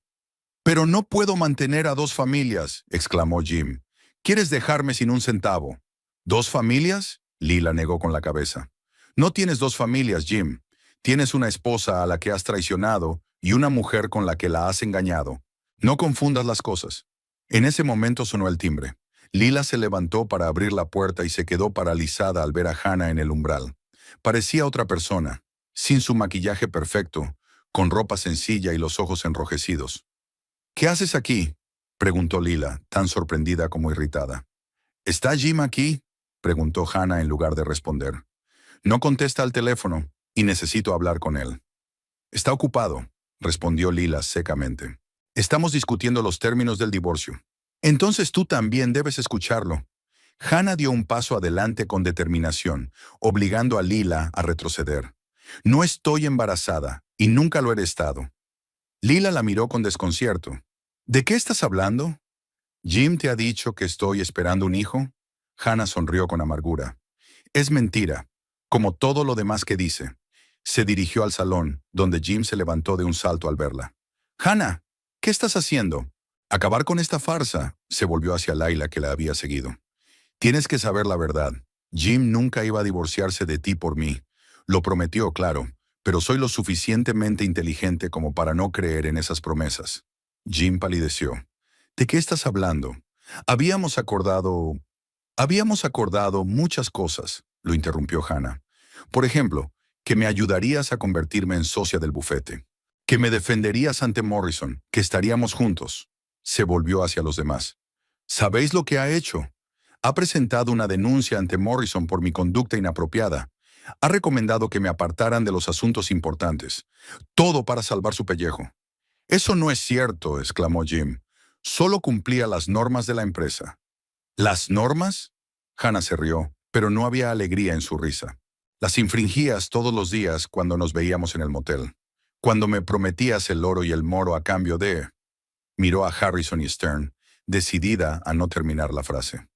«Pero no puedo mantener a dos familias», exclamó Jim. «¿Quieres dejarme sin un centavo?» ¿Dos familias?, Lila negó con la cabeza. «No tienes dos familias, Jim. Tienes una esposa a la que has traicionado y una mujer con la que la has engañado. No confundas las cosas». En ese momento sonó el timbre. Lila se levantó para abrir la puerta y se quedó paralizada al ver a Hannah en el umbral. Parecía otra persona, sin su maquillaje perfecto, con ropa sencilla y los ojos enrojecidos. «¿Qué haces aquí?», preguntó Lila, tan sorprendida como irritada. ¿Está Jim aquí? Preguntó Hannah en lugar de responder. No contesta al teléfono y necesito hablar con él. Está ocupado, respondió Lila secamente. Estamos discutiendo los términos del divorcio. Entonces tú también debes escucharlo. Hannah dio un paso adelante con determinación, obligando a Lila a retroceder. No estoy embarazada y nunca lo he estado. Lila la miró con desconcierto. ¿De qué estás hablando? ¿Jim te ha dicho que estoy esperando un hijo? Hannah sonrió con amargura. Es mentira, como todo lo demás que dice. Se dirigió al salón, donde Jim se levantó de un salto al verla. Hannah, ¿qué estás haciendo? Acabar con esta farsa, se volvió hacia Layla que la había seguido. Tienes que saber la verdad. Jim nunca iba a divorciarse de ti por mí. Lo prometió, claro, pero soy lo suficientemente inteligente como para no creer en esas promesas. Jim palideció. ¿De qué estás hablando? Habíamos acordado muchas cosas, lo interrumpió Hannah. Por ejemplo, que me ayudarías a convertirme en socia del bufete, que me defenderías ante Morrison, que estaríamos juntos. Se volvió hacia los demás. ¿Sabéis lo que ha hecho? Ha presentado una denuncia ante Morrison por mi conducta inapropiada. Ha recomendado que me apartaran de los asuntos importantes. Todo para salvar su pellejo. Eso no es cierto, exclamó Jim. Solo cumplía las normas de la empresa. ¿Las normas? Hannah se rió, pero no había alegría en su risa. Las infringías todos los días cuando nos veíamos en el motel. Cuando me prometías el oro y el moro a cambio de... Miró a Harrison y Stern, decidida a no terminar la frase.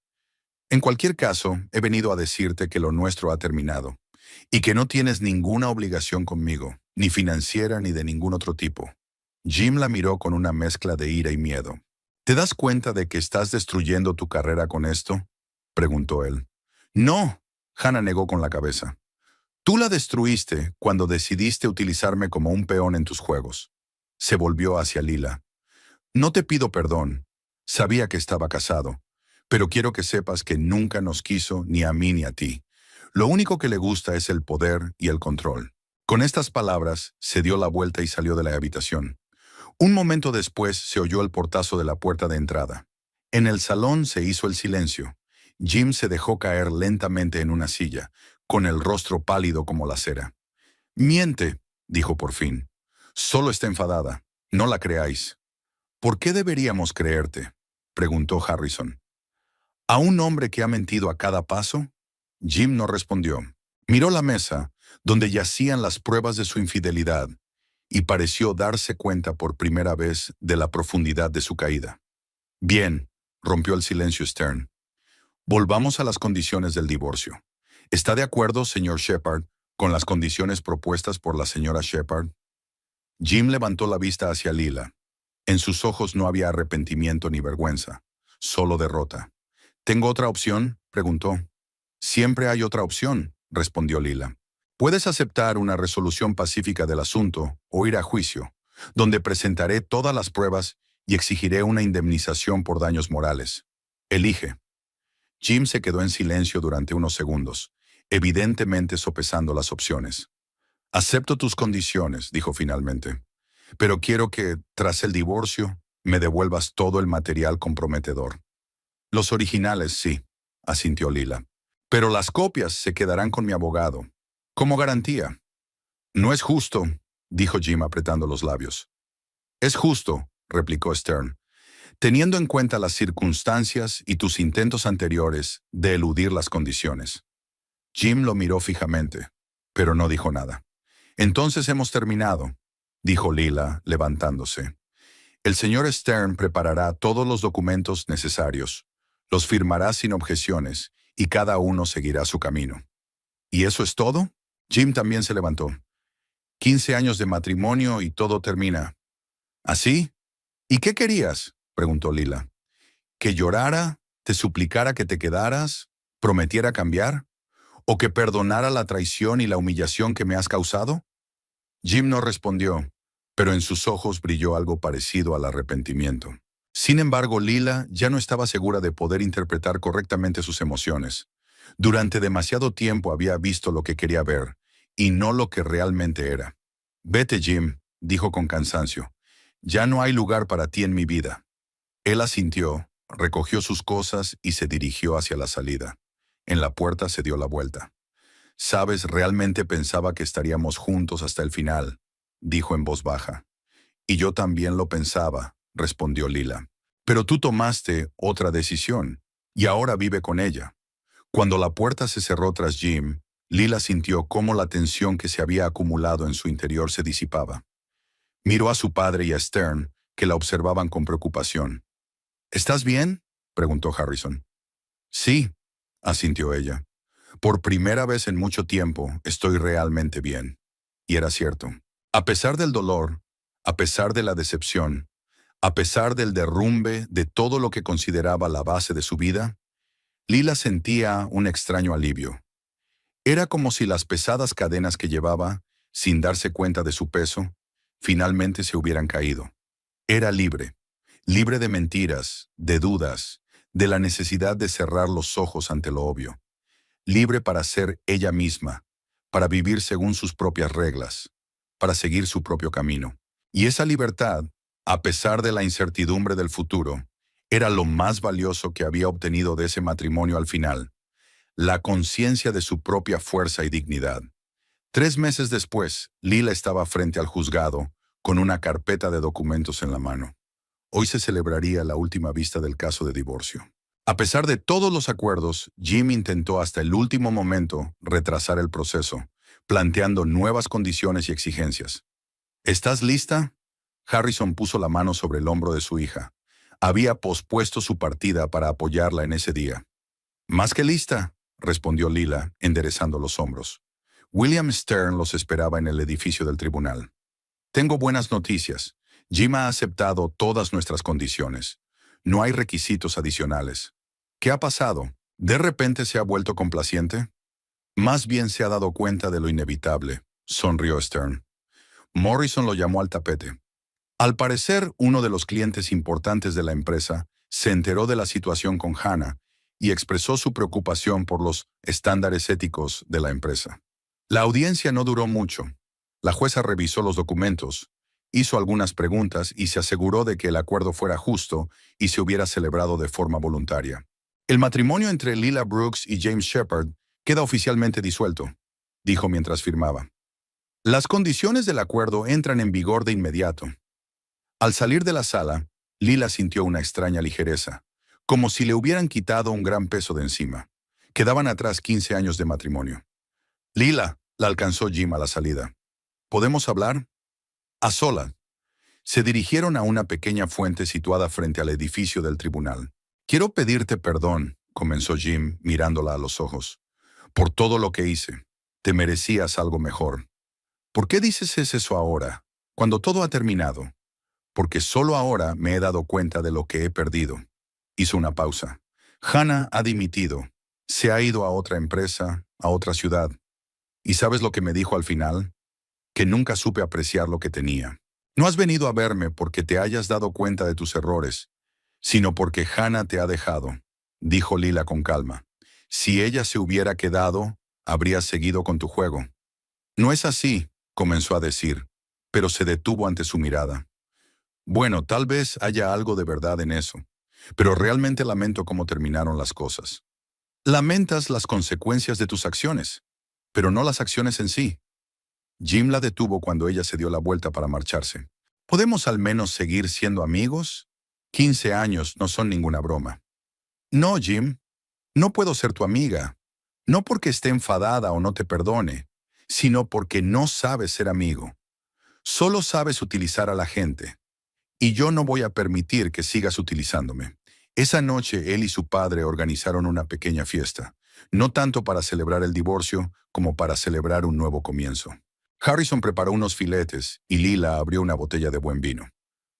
En cualquier caso, he venido a decirte que lo nuestro ha terminado, y que no tienes ninguna obligación conmigo, ni financiera ni de ningún otro tipo. Jim la miró con una mezcla de ira y miedo. ¿Te das cuenta de que estás destruyendo tu carrera con esto? Preguntó él. No, Hannah negó con la cabeza. Tú la destruiste cuando decidiste utilizarme como un peón en tus juegos. Se volvió hacia Lila. No te pido perdón. Sabía que estaba casado, pero quiero que sepas que nunca nos quiso ni a mí ni a ti. Lo único que le gusta es el poder y el control. Con estas palabras, se dio la vuelta y salió de la habitación. Un momento después se oyó el portazo de la puerta de entrada. En el salón se hizo el silencio. Jim se dejó caer lentamente en una silla, con el rostro pálido como la cera. Miente, dijo por fin. Solo está enfadada. No la creáis. ¿Por qué deberíamos creerte? Preguntó Harrison. ¿A un hombre que ha mentido a cada paso? Jim no respondió. Miró la mesa, donde yacían las pruebas de su infidelidad, y pareció darse cuenta por primera vez de la profundidad de su caída. Bien, rompió el silencio Stern. Volvamos a las condiciones del divorcio. ¿Está de acuerdo, señor Shepard, con las condiciones propuestas por la señora Shepard? Jim levantó la vista hacia Lila. En sus ojos no había arrepentimiento ni vergüenza, solo derrota. ¿Tengo otra opción?, preguntó. Siempre hay otra opción, respondió Lila. Puedes aceptar una resolución pacífica del asunto o ir a juicio, donde presentaré todas las pruebas y exigiré una indemnización por daños morales. Elige. Jim se quedó en silencio durante unos segundos, evidentemente sopesando las opciones. Acepto tus condiciones, dijo finalmente, pero quiero que, tras el divorcio, me devuelvas todo el material comprometedor. Los originales, sí, asintió Lila, pero las copias se quedarán con mi abogado, como garantía. No es justo, dijo Jim apretando los labios. Es justo, replicó Stern, teniendo en cuenta las circunstancias y tus intentos anteriores de eludir las condiciones. Jim lo miró fijamente, pero no dijo nada. Entonces hemos terminado, dijo Lila, levantándose. El señor Stern preparará todos los documentos necesarios, los firmará sin objeciones y cada uno seguirá su camino. ¿Y eso es todo? Jim también se levantó. 15 años de matrimonio y todo termina. ¿Así? ¿Y qué querías?, preguntó Lila. ¿Que llorara, te suplicara que te quedaras, prometiera cambiar? ¿O que perdonara la traición y la humillación que me has causado? Jim no respondió, pero en sus ojos brilló algo parecido al arrepentimiento. Sin embargo, Lila ya no estaba segura de poder interpretar correctamente sus emociones. Durante demasiado tiempo había visto lo que quería ver, y no lo que realmente era. Vete, Jim, dijo con cansancio. Ya no hay lugar para ti en mi vida. Él asintió, recogió sus cosas y se dirigió hacia la salida. En la puerta se dio la vuelta. «Sabes, realmente pensaba que estaríamos juntos hasta el final», dijo en voz baja. «Y yo también lo pensaba», respondió Lila. «Pero tú tomaste otra decisión, y ahora vive con ella». Cuando la puerta se cerró tras Jim, Lila sintió cómo la tensión que se había acumulado en su interior se disipaba. Miró a su padre y a Stern, que la observaban con preocupación. «¿Estás bien?», preguntó Harrison. «Sí», asintió ella. «Por primera vez en mucho tiempo estoy realmente bien». Y era cierto. A pesar del dolor, a pesar de la decepción, a pesar del derrumbe de todo lo que consideraba la base de su vida, Lila sentía un extraño alivio. Era como si las pesadas cadenas que llevaba, sin darse cuenta de su peso, finalmente se hubieran caído. Era libre, libre de mentiras, de dudas, de la necesidad de cerrar los ojos ante lo obvio. Libre para ser ella misma, para vivir según sus propias reglas, para seguir su propio camino. Y esa libertad, a pesar de la incertidumbre del futuro, era lo más valioso que había obtenido de ese matrimonio al final, la conciencia de su propia fuerza y dignidad. 3 meses después, Lila estaba frente al juzgado, con una carpeta de documentos en la mano. Hoy se celebraría la última vista del caso de divorcio. A pesar de todos los acuerdos, Jim intentó hasta el último momento retrasar el proceso, planteando nuevas condiciones y exigencias. «¿Estás lista?», Harrison puso la mano sobre el hombro de su hija. Había pospuesto su partida para apoyarla en ese día. «Más que lista», respondió Lila, enderezando los hombros. William Stern los esperaba en el edificio del tribunal. «Tengo buenas noticias. Jim ha aceptado todas nuestras condiciones. No hay requisitos adicionales». «¿Qué ha pasado? ¿De repente se ha vuelto complaciente?» «Más bien se ha dado cuenta de lo inevitable», sonrió Stern. Morrison lo llamó al tapete. Al parecer, uno de los clientes importantes de la empresa se enteró de la situación con Hannah y expresó su preocupación por los estándares éticos de la empresa. La audiencia no duró mucho. La jueza revisó los documentos, hizo algunas preguntas y se aseguró de que el acuerdo fuera justo y se hubiera celebrado de forma voluntaria. «El matrimonio entre Lila Brooks y James Shepard queda oficialmente disuelto», dijo mientras firmaba. «Las condiciones del acuerdo entran en vigor de inmediato». Al salir de la sala, Lila sintió una extraña ligereza, como si le hubieran quitado un gran peso de encima. Quedaban atrás 15 años de matrimonio. «Lila», la alcanzó Jim a la salida. «¿Podemos hablar?» «A solas». Se dirigieron a una pequeña fuente situada frente al edificio del tribunal. «Quiero pedirte perdón», comenzó Jim, mirándola a los ojos, «por todo lo que hice. Te merecías algo mejor». «¿Por qué dices eso ahora, cuando todo ha terminado?» «Porque solo ahora me he dado cuenta de lo que he perdido». Hizo una pausa. «Hannah ha dimitido. Se ha ido a otra empresa, a otra ciudad. ¿Y sabes lo que me dijo al final? Que nunca supe apreciar lo que tenía. No has venido a verme porque te hayas dado cuenta de tus errores, sino porque Hannah te ha dejado», dijo Lila con calma. «Si ella se hubiera quedado, habrías seguido con tu juego». «No es así», comenzó a decir, pero se detuvo ante su mirada. «Bueno, tal vez haya algo de verdad en eso, pero realmente lamento cómo terminaron las cosas. Lamentas las consecuencias de tus acciones, pero no las acciones en sí». Jim la detuvo cuando ella se dio la vuelta para marcharse. «¿Podemos al menos seguir siendo amigos? 15 años no son ninguna broma». «No, Jim, no puedo ser tu amiga. No porque esté enfadada o no te perdone, sino porque no sabes ser amigo. Solo sabes utilizar a la gente. Y yo no voy a permitir que sigas utilizándome». Esa noche él y su padre organizaron una pequeña fiesta, no tanto para celebrar el divorcio como para celebrar un nuevo comienzo. Harrison preparó unos filetes y Lila abrió una botella de buen vino.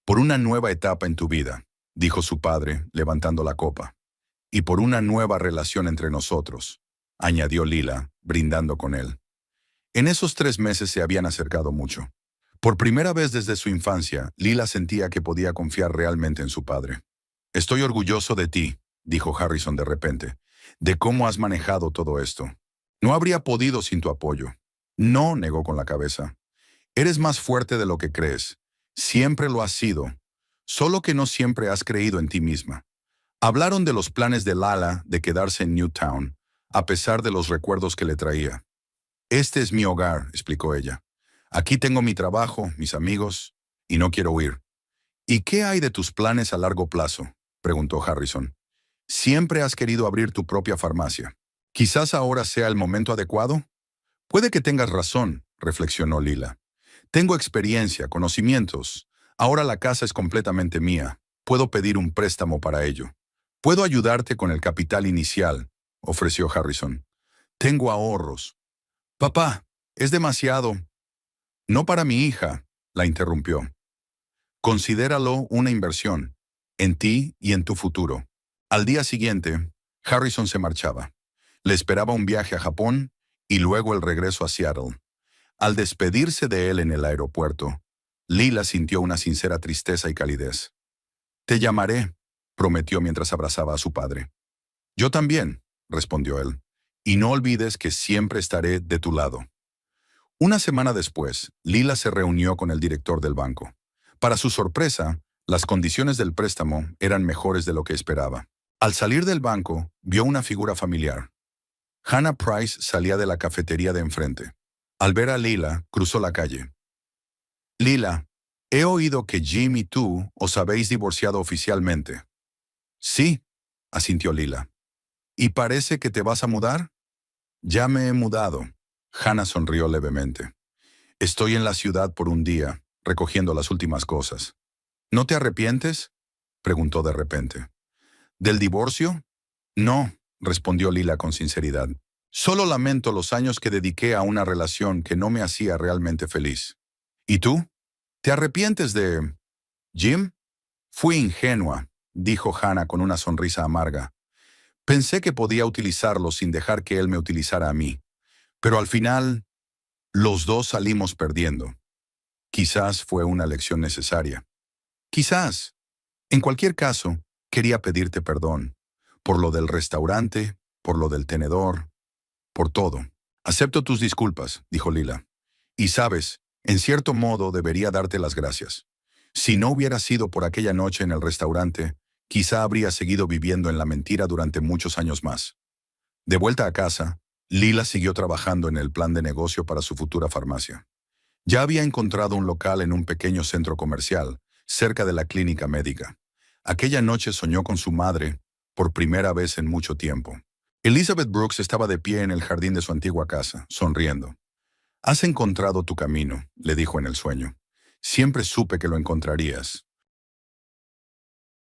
«Por una nueva etapa en tu vida», dijo su padre, levantando la copa. «Y por una nueva relación entre nosotros», añadió Lila, brindando con él. En esos 3 meses se habían acercado mucho. Por primera vez desde su infancia, Lila sentía que podía confiar realmente en su padre. «Estoy orgulloso de ti», dijo Harrison de repente, «de cómo has manejado todo esto. No habría podido sin tu apoyo». «No», negó con la cabeza. «Eres más fuerte de lo que crees. Siempre lo has sido. Solo que no siempre has creído en ti misma. Hablaron de los planes de Lala de quedarse en Newtown, a pesar de los recuerdos que le traía. Este es mi hogar, explicó ella. Aquí tengo mi trabajo, mis amigos, y no quiero huir. ¿Y qué hay de tus planes a largo plazo?, preguntó Harrison. Siempre has querido abrir tu propia farmacia. ¿Quizás ahora sea el momento adecuado? Puede que tengas razón, reflexionó Lila. Tengo experiencia, conocimientos. Ahora la casa es completamente mía. Puedo pedir un préstamo para ello. Puedo ayudarte con el capital inicial, ofreció Harrison. Tengo ahorros. Papá, es demasiado. No para mi hija, la interrumpió. Considéralo una inversión, en ti y en tu futuro. Al día siguiente, Harrison se marchaba. Le esperaba un viaje a Japón y luego el regreso a Seattle. Al despedirse de él en el aeropuerto, Lila sintió una sincera tristeza y calidez. Te llamaré, prometió mientras abrazaba a su padre. Yo también, respondió él, y no olvides que siempre estaré de tu lado. Una semana después, Lila se reunió con el director del banco. Para su sorpresa, las condiciones del préstamo eran mejores de lo que esperaba. Al salir del banco, vio una figura familiar. Hannah Price salía de la cafetería de enfrente. Al ver a Lila, cruzó la calle. Lila, he oído que Jim y tú os habéis divorciado oficialmente. Sí, asintió Lila. ¿Y parece que te vas a mudar? Ya me he mudado. Hannah sonrió levemente. Estoy en la ciudad por un día, recogiendo las últimas cosas. ¿No te arrepientes?, preguntó de repente. ¿Del divorcio? No, respondió Lila con sinceridad. Solo lamento los años que dediqué a una relación que no me hacía realmente feliz. ¿Y tú? ¿Te arrepientes de Jim? Fui ingenua, dijo Hannah con una sonrisa amarga. Pensé que podía utilizarlo sin dejar que él me utilizara a mí. Pero al final, los dos salimos perdiendo. Quizás fue una lección necesaria. Quizás. En cualquier caso, quería pedirte perdón. Por lo del restaurante, por lo del tenedor, por todo. Acepto tus disculpas, dijo Lila. Y sabes, en cierto modo debería darte las gracias. Si no hubiera sido por aquella noche en el restaurante, quizá habría seguido viviendo en la mentira durante muchos años más. De vuelta a casa, Lila siguió trabajando en el plan de negocio para su futura farmacia. Ya había encontrado un local en un pequeño centro comercial, cerca de la clínica médica. Aquella noche soñó con su madre, por primera vez en mucho tiempo. Elizabeth Brooks estaba de pie en el jardín de su antigua casa, sonriendo. «Has encontrado tu camino», le dijo en el sueño. «Siempre supe que lo encontrarías.